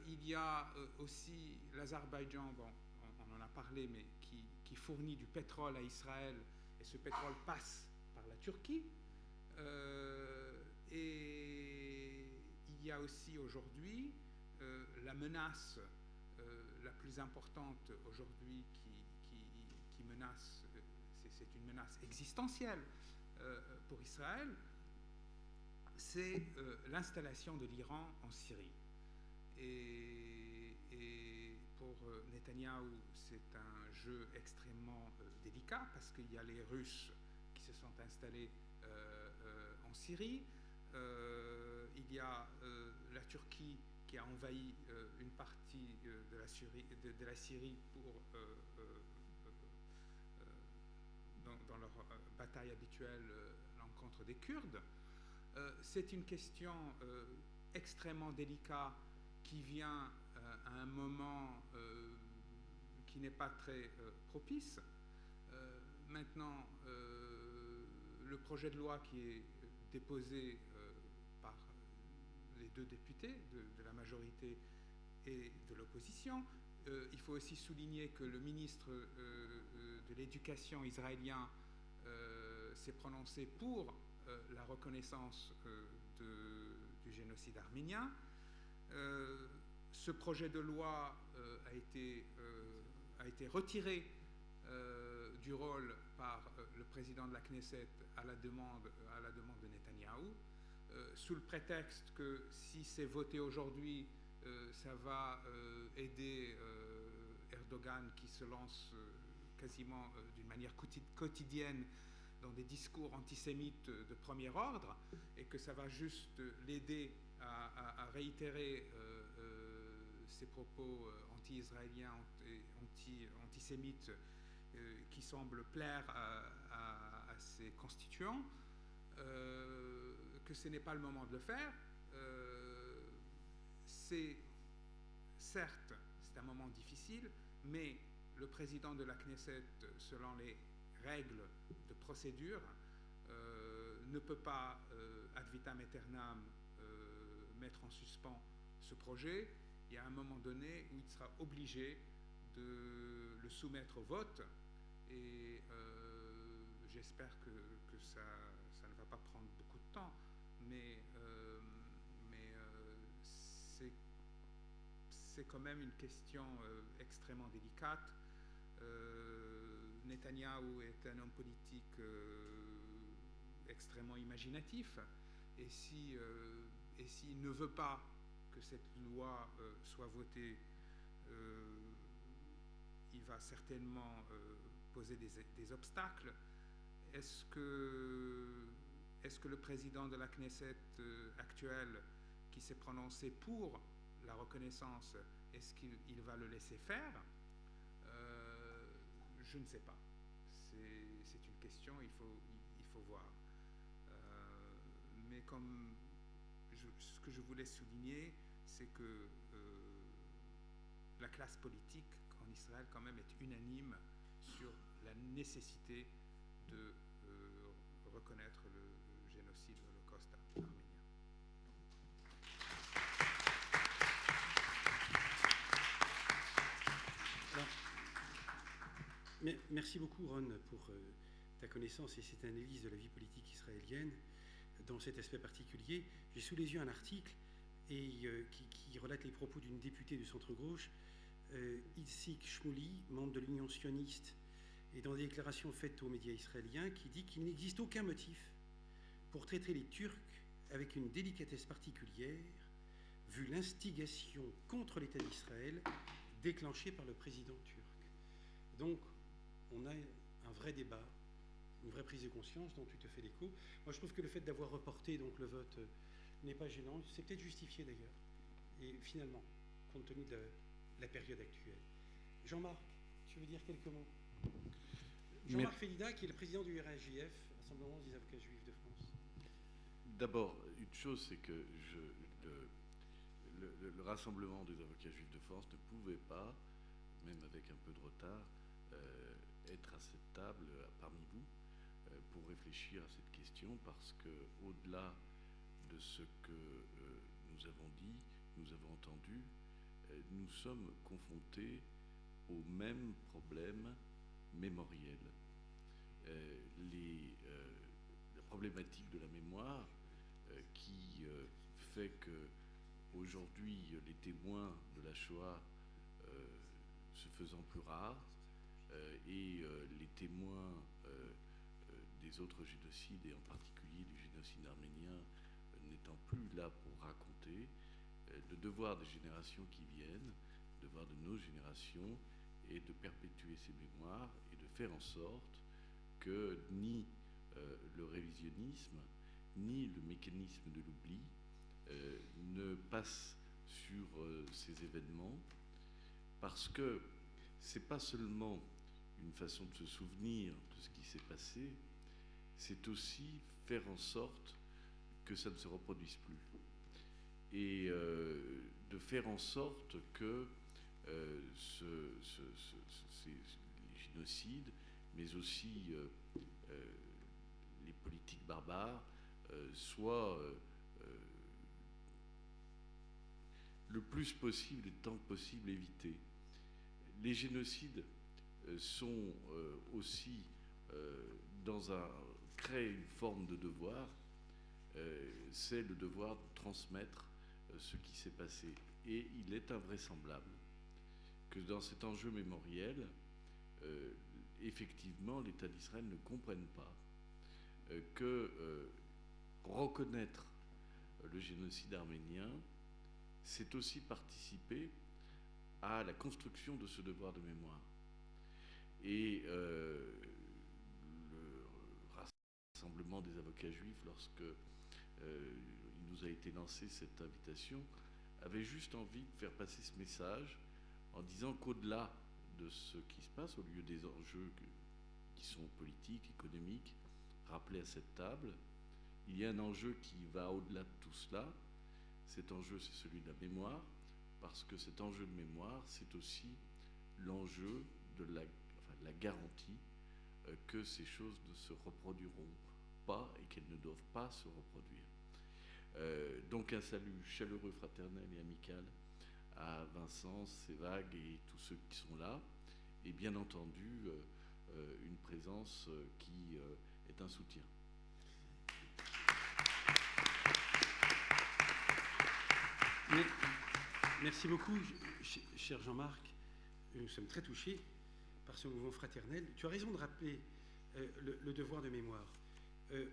Il y a aussi l'Azerbaïdjan, bon, on en a parlé, mais qui fournit du pétrole à Israël, et ce pétrole passe par la Turquie. Et il y a aussi aujourd'hui la menace la plus importante aujourd'hui qui menace, c'est une menace existentielle pour Israël, c'est l'installation de l'Iran en Syrie. Et pour Netanyahou, c'est un jeu extrêmement délicat, parce qu'il y a les Russes qui se sont installés en Syrie, il y a la Turquie qui a envahi une partie de la Syrie pour, dans leur bataille habituelle à l'encontre des Kurdes. C'est une question extrêmement délicate qui vient à un moment qui n'est pas très propice. Maintenant, le projet de loi qui est déposé par les deux députés de la majorité et de l'opposition, il faut aussi souligner que le ministre de l'Éducation israélien s'est prononcé pour la reconnaissance du génocide arménien. Ce projet de loi a été retiré du rôle par le président de la Knesset à la demande de Netanyahou, sous le prétexte que si c'est voté aujourd'hui, ça va aider Erdogan, qui se lance quasiment d'une manière quotidienne dans des discours antisémites de premier ordre, et que ça va juste l'aider à réitérer ses propos anti-israéliens et antisémites qui semblent plaire à ses constituants, que ce n'est pas le moment de le faire. Certes, c'est un moment difficile, mais le président de la Knesset, selon les règles de procédure, ne peut pas ad vitam aeternam mettre en suspens ce projet. Il y a un moment donné où il sera obligé de le soumettre au vote, et j'espère que ça ne va pas prendre beaucoup de temps, mais c'est quand même une question extrêmement délicate. Netanyahou est un homme politique extrêmement imaginatif, et s'il ne veut pas que cette loi soit votée, il va certainement poser des obstacles. Est-ce que le président de la Knesset actuel, qui s'est prononcé pour la reconnaissance, est-ce qu'il va le laisser faire? Je ne sais pas. C'est une question, il faut voir. Mais comme je ce que je voulais souligner, c'est que la classe politique en Israël quand même est unanime sur la nécessité de reconnaître le génocide, l'Holocauste arménien. Alors, merci beaucoup Ron pour ta connaissance et cette analyse de la vie politique israélienne dans cet aspect particulier. J'ai sous les yeux un article qui relate les propos d'une députée du centre-gauche, Itzik Shmouli, membre de l'Union sioniste, et dans des déclarations faites aux médias israéliens, qui dit qu'il n'existe aucun motif pour traiter les Turcs avec une délicatesse particulière, vu l'instigation contre l'État d'Israël déclenchée par le président turc. Donc, on a un vrai débat, une vraie prise de conscience dont tu te fais l'écho. Moi, je trouve que le fait d'avoir reporté donc, le vote n'est pas gênant, c'est peut-être justifié d'ailleurs. Et finalement, compte tenu de la période actuelle. Jean-Marc, tu veux dire quelques mots? Jean-Marc Fedida, qui est le président du RAJF, Rassemblement des avocats juifs de France. D'abord, une chose, c'est que le Rassemblement des avocats juifs de France ne pouvait pas, même avec un peu de retard, être à cette table parmi vous pour réfléchir à cette question, parce que au-delà de ce que nous avons dit, nous avons entendu, nous sommes confrontés au même problème mémoriel. La problématique de la mémoire qui fait que aujourd'hui les témoins de la Shoah se faisant plus rares et les témoins des autres génocides, et en particulier du génocide arménien, n'étant plus là pour raconter, le devoir des générations qui viennent, le devoir de nos générations, est de perpétuer ces mémoires et de faire en sorte que ni le révisionnisme, ni le mécanisme de l'oubli ne passent sur ces événements, parce que c'est pas seulement une façon de se souvenir de ce qui s'est passé, c'est aussi faire en sorte que ça ne se reproduise plus. Et de faire en sorte que les génocides, mais aussi les politiques barbares, soient le plus possible et tant que possible évités. Les génocides sont aussi créent une forme de devoir, c'est le devoir de transmettre ce qui s'est passé. Et il est invraisemblable que dans cet enjeu mémoriel, effectivement, l'État d'Israël ne comprenne pas que reconnaître le génocide arménien, c'est aussi participer à la construction de ce devoir de mémoire. Et le Rassemblement des avocats juifs, lorsque il nous a été lancé cette invitation, avait juste envie de faire passer ce message en disant qu'au-delà de ce qui se passe, au lieu des enjeux qui sont politiques, économiques, rappelés à cette table, il y a un enjeu qui va au-delà de tout cela. Cet enjeu, c'est celui de la mémoire, parce que cet enjeu de mémoire, c'est aussi l'enjeu de la garantie que ces choses ne se reproduiront pas et qu'elles ne doivent pas se reproduire. Donc un salut chaleureux, fraternel et amical à Vincent, Sévag et tous ceux qui sont là, et bien entendu une présence qui est un soutien. Merci beaucoup, cher Jean-Marc. Nous sommes très touchés par ce mouvement fraternel. Tu as raison de rappeler le devoir de mémoire.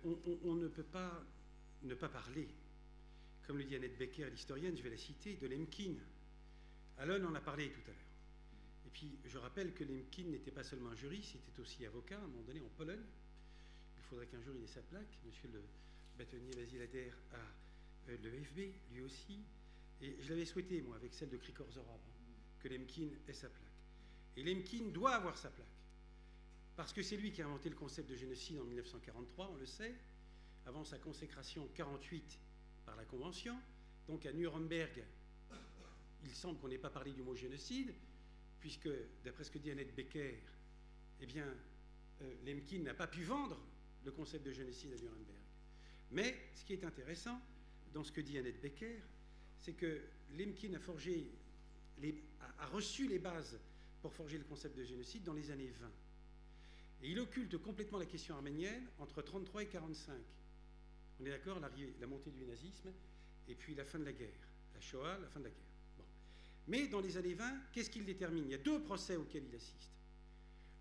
On ne peut pas ne pas parler, comme le dit Annette Becker, l'historienne, je vais la citer, de Lemkin. Allon en a parlé tout à l'heure. Et puis, je rappelle que Lemkin n'était pas seulement un juriste, il était aussi avocat, à un moment donné, en Pologne. Il faudrait qu'un jour il ait sa plaque. Monsieur le bâtonnier Basile Ader a l'EFB, lui aussi. Et je l'avais souhaité, moi, avec celle de Krikor Zorab, que Lemkin ait sa plaque. Et Lemkin doit avoir sa plaque. Parce que c'est lui qui a inventé le concept de génocide en 1943, on le sait. Avant sa consécration, 48 par la Convention. Donc à Nuremberg, il semble qu'on n'ait pas parlé du mot génocide, puisque, d'après ce que dit Annette Becker, eh bien, Lemkin n'a pas pu vendre le concept de génocide à Nuremberg. Mais ce qui est intéressant dans ce que dit Annette Becker, c'est que Lemkin a reçu les bases pour forger le concept de génocide dans les années 20. Et il occulte complètement la question arménienne entre 1933 et 1945. On est d'accord, la montée du nazisme, et puis la fin de la guerre. La Shoah, la fin de la guerre. Bon. Mais dans les années 20, qu'est-ce qu'il détermine? Il y a deux procès auxquels il assiste.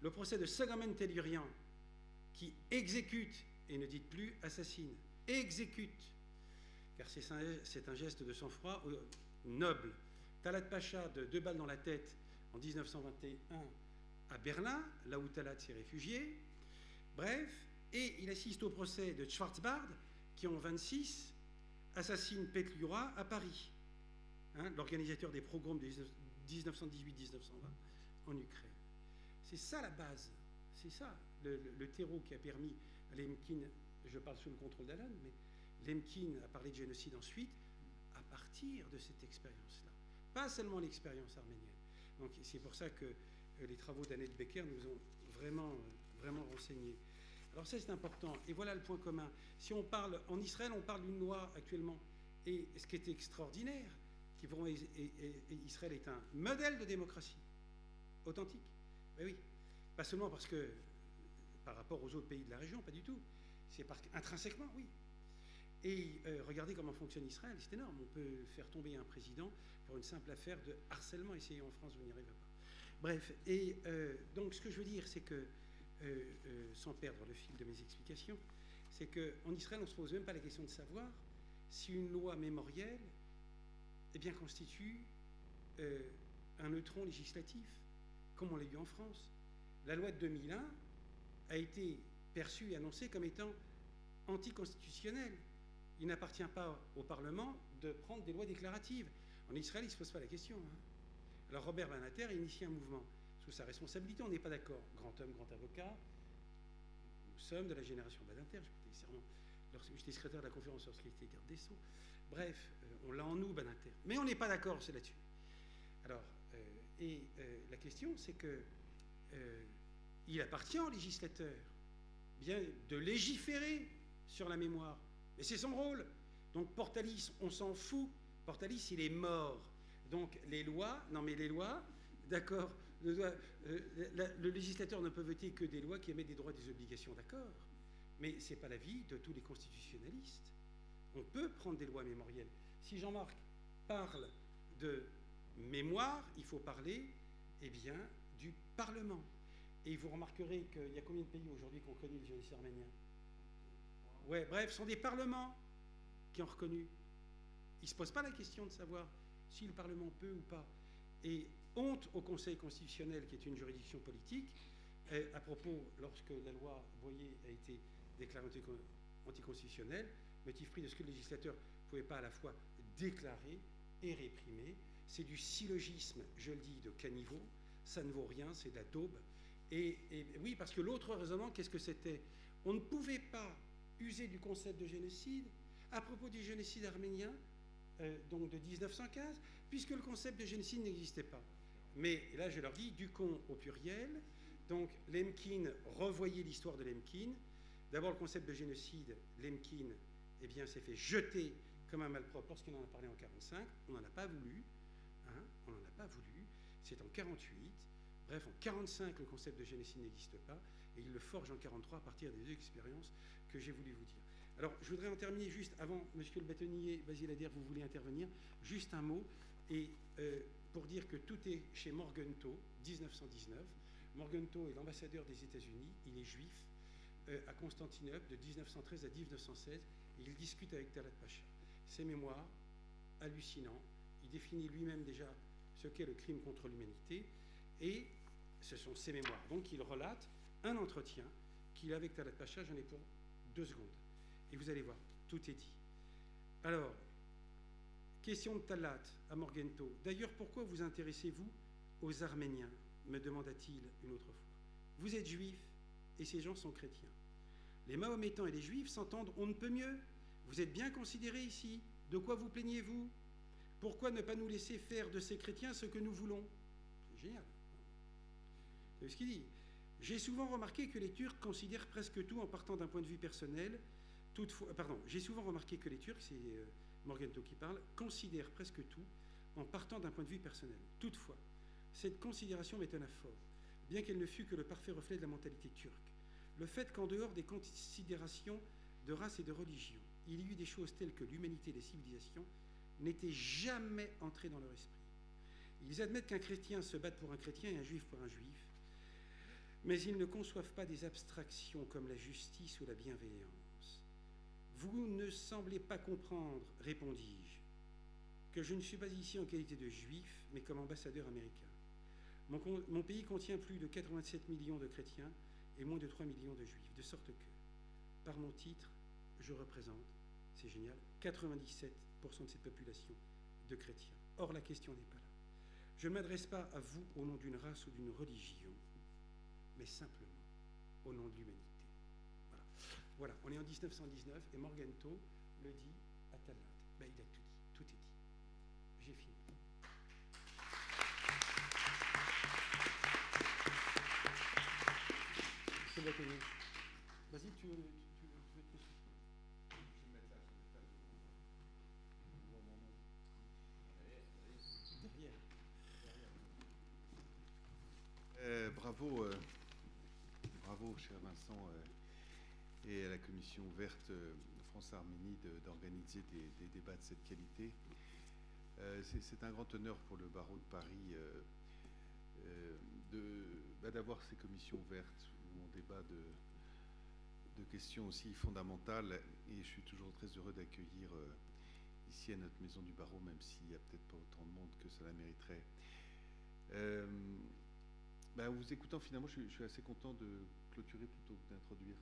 Le procès de Sagamen Tellurian, qui exécute, et ne dites plus assassine, exécute, car c'est un geste de sang-froid noble. Talat Pacha de 2 balles dans la tête en 1921 à Berlin, là où Talat s'est réfugié. Bref, et il assiste au procès de Schwarzbard, qui en 1926 assassine Petlura à Paris, hein, l'organisateur des pogroms de 1918-1920 en Ukraine. C'est ça la base, c'est ça le terreau qui a permis à Lemkin, je parle sous le contrôle d'Allon, mais Lemkin a parlé de génocide ensuite, à partir de cette expérience-là. Pas seulement l'expérience arménienne. Donc c'est pour ça que les travaux d'Annette Becker nous ont vraiment renseignés. Alors ça c'est important. Et voilà le point commun. Si on parle, en Israël, on parle d'une loi actuellement. Et ce qui est extraordinaire, Israël est un modèle de démocratie authentique. Ben oui. Pas seulement parce que, par rapport aux autres pays de la région, pas du tout. C'est intrinsèquement, oui. Et regardez comment fonctionne Israël, c'est énorme. On peut faire tomber un président pour une simple affaire de harcèlement. Essayez en France, vous n'y arrivez pas. Bref, et donc ce que je veux dire, c'est que, sans perdre le fil de mes explications, c'est qu'en Israël, on ne se pose même pas la question de savoir si une loi mémorielle eh bien, constitue un neutron législatif, comme on l'a eu en France. La loi de 2001 a été perçue et annoncée comme étant anticonstitutionnelle. Il n'appartient pas au Parlement de prendre des lois déclaratives. En Israël, il ne se pose pas la question. Hein. Alors Robert Banater a initié un mouvement sous sa responsabilité. On n'est pas d'accord. Grand homme, grand avocat. Nous sommes de la génération Banater. J'étais secrétaire de la Conférence lorsqu'il était garde des Sceaux. Bref, on l'a en nous, Banater. Mais on n'est pas d'accord, c'est là-dessus. Alors, la question, c'est que il appartient au législateur bien de légiférer sur la mémoire. Et c'est son rôle. Donc Portalis, on s'en fout. Portalis, il est mort. Donc les lois, d'accord, le législateur ne peut voter que des lois qui émettent des droits et des obligations, d'accord. Mais ce n'est pas l'avis de tous les constitutionnalistes. On peut prendre des lois mémorielles. Si Jean-Marc parle de mémoire, il faut parler, eh bien, du Parlement. Et vous remarquerez qu'il y a combien de pays aujourd'hui qui ont connu le génocide arménien? Ouais, bref, ce sont des parlements qui ont reconnu. Ils ne se posent pas la question de savoir si le Parlement peut ou pas. Et honte au Conseil constitutionnel, qui est une juridiction politique, à propos, lorsque la loi Boyer a été déclarée anticonstitutionnelle, motif pris de ce que le législateur ne pouvait pas à la fois déclarer et réprimer. C'est du syllogisme, je le dis, de caniveau. Ça ne vaut rien, c'est de la daube. Et oui, parce que l'autre raisonnement, qu'est-ce que c'était? On ne pouvait pas user du concept de génocide à propos du génocide arménien, donc de 1915, puisque le concept de génocide n'existait pas. Mais là, je leur dis, du con au pluriel. Donc, Lemkin, revoyez l'histoire de Lemkin. D'abord, le concept de génocide, Lemkin, eh bien, s'est fait jeter comme un malpropre lorsqu'il en a parlé en 1945. On n'en a pas voulu. Hein, on n'en a pas voulu. C'est en 1948. Bref, en 1945, le concept de génocide n'existe pas. Et il le forge en 1943 à partir des deux expériences que j'ai voulu vous dire. Alors, je voudrais en terminer juste avant, monsieur le bâtonnier, Basile, Ader, vous voulez intervenir, juste un mot, et pour dire que tout est chez Morgenthau, 1919. Morgenthau est l'ambassadeur des États-Unis, il est juif, à Constantinople, de 1913 à 1916, et il discute avec Talat Pacha. Ses mémoires, hallucinants, il définit lui-même déjà ce qu'est le crime contre l'humanité, et ce sont ses mémoires. Donc, il relate un entretien qu'il a avec Talat Pacha, j'en ai pour 2 secondes. Et vous allez voir, tout est dit. Alors, question de Talat à Morgenthau. D'ailleurs, pourquoi vous intéressez-vous aux Arméniens, me demanda-t-il une autre fois. Vous êtes juif et ces gens sont chrétiens. Les Mahométans et les Juifs s'entendent on ne peut mieux. Vous êtes bien considérés ici. De quoi vous plaignez-vous? Pourquoi ne pas nous laisser faire de ces chrétiens ce que nous voulons? C'est génial. C'est ce qu'il dit. J'ai souvent remarqué que les Turcs considèrent presque tout en partant d'un point de vue personnel. Toutefois, j'ai souvent remarqué que les Turcs, c'est Morgenthau qui parle, considèrent presque tout en partant d'un point de vue personnel. Toutefois, cette considération m'étonna fort, bien qu'elle ne fût que le parfait reflet de la mentalité turque. Le fait qu'en dehors des considérations de race et de religion, il y eut des choses telles que l'humanité et les civilisations n'étaient jamais entrées dans leur esprit. Ils admettent qu'un chrétien se batte pour un chrétien et un juif pour un juif, mais ils ne conçoivent pas des abstractions comme la justice ou la bienveillance. Vous ne semblez pas comprendre, répondis-je, que je ne suis pas ici en qualité de juif, mais comme ambassadeur américain. Mon pays contient plus de 87 millions de chrétiens et moins de 3 millions de juifs, de sorte que, par mon titre, je représente, c'est génial, 97% de cette population de chrétiens. Or, la question n'est pas là. Je ne m'adresse pas à vous au nom d'une race ou d'une religion, mais simplement au nom de l'humanité. Voilà, on est en 1919 et Morgenthau le dit à Talat. Ben, il a tout dit, tout est dit. J'ai fini. C'est Bâtonnier. Basile, tu veux te... Bravo, cher Vincent, et à la commission ouverte France-Arménie d'organiser des débats de cette qualité. C'est un grand honneur pour le barreau de Paris d'avoir ces commissions ouvertes où on débat de questions aussi fondamentales, et je suis toujours très heureux d'accueillir ici à notre maison du barreau, même s'il n'y a peut-être pas autant de monde que cela mériterait. Vous écoutant, finalement, je suis assez content de clôturer plutôt que d'introduire,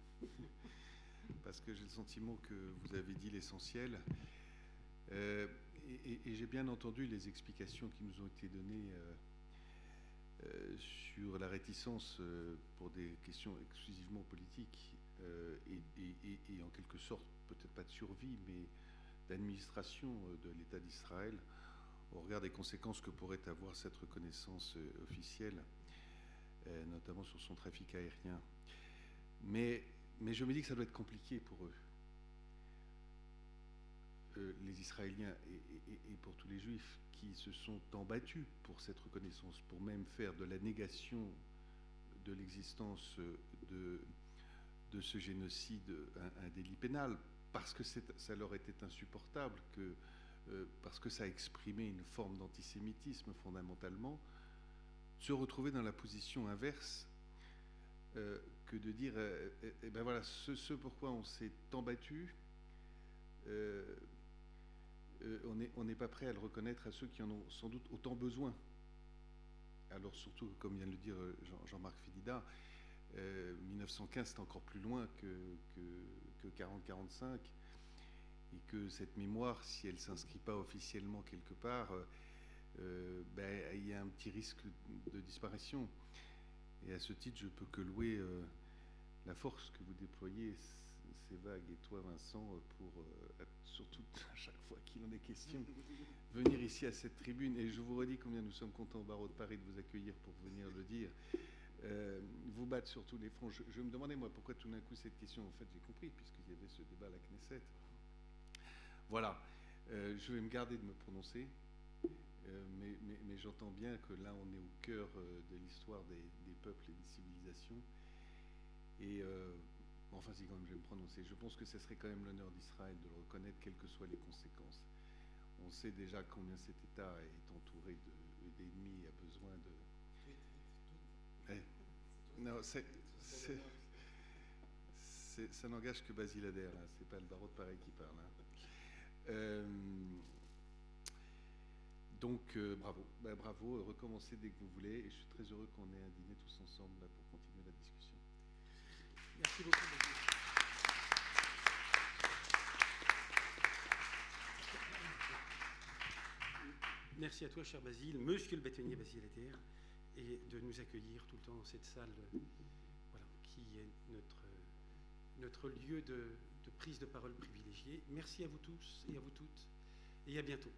parce que j'ai le sentiment que vous avez dit l'essentiel. Et j'ai bien entendu les explications qui nous ont été données sur la réticence pour des questions exclusivement politiques et en quelque sorte, peut-être pas de survie, mais d'administration de l'État d'Israël au regard des conséquences que pourrait avoir cette reconnaissance officielle, notamment sur son trafic aérien. Mais je me dis que ça doit être compliqué pour eux, les Israéliens, et pour tous les Juifs qui se sont embattus pour cette reconnaissance, pour même faire de la négation de l'existence de ce génocide un délit pénal, parce que ça leur était insupportable, parce que ça exprimait une forme d'antisémitisme fondamentalement, se retrouver dans la position inverse que de dire voilà, ce pourquoi on s'est embattu, on n'est pas prêt à le reconnaître à ceux qui en ont sans doute autant besoin. Alors surtout, comme vient de le dire Jean-Marc Fedida, 1915 c'est encore plus loin que 40-45, et que cette mémoire, si elle ne s'inscrit pas officiellement quelque part, il y a un petit risque de disparition. Et à ce titre, je ne peux que louer la force que vous déployez, Sévag et toi, Vincent, pour, surtout à chaque fois qu'il en est question, venir ici à cette tribune. Et je vous redis combien nous sommes contents au barreau de Paris de vous accueillir pour venir le dire. Vous battre sur tous les fronts. Je me demandais, moi, pourquoi tout d'un coup cette question, en fait, j'ai compris, puisqu'il y avait ce débat à la Knesset. Voilà. Je vais me garder de me prononcer. Mais j'entends bien que là, on est au cœur de l'histoire des peuples et des civilisations. Et enfin, si quand même je vais me prononcer, je pense que ce serait quand même l'honneur d'Israël de le reconnaître, quelles que soient les conséquences. On sait déjà combien cet État est entouré d'ennemis et a besoin de... Non, ça n'engage que Basile Ader, hein. C'est pas le barreau de Paris qui parle. Hein. Donc, bravo. Bravo, recommencez dès que vous voulez. Et je suis très heureux qu'on ait un dîner tous ensemble là, pour continuer la discussion. Merci beaucoup. Merci à toi, cher Basile, monsieur le bâtonnier Basile Ader, et de nous accueillir tout le temps dans cette salle qui est notre lieu de prise de parole privilégiée. Merci à vous tous et à vous toutes et à bientôt.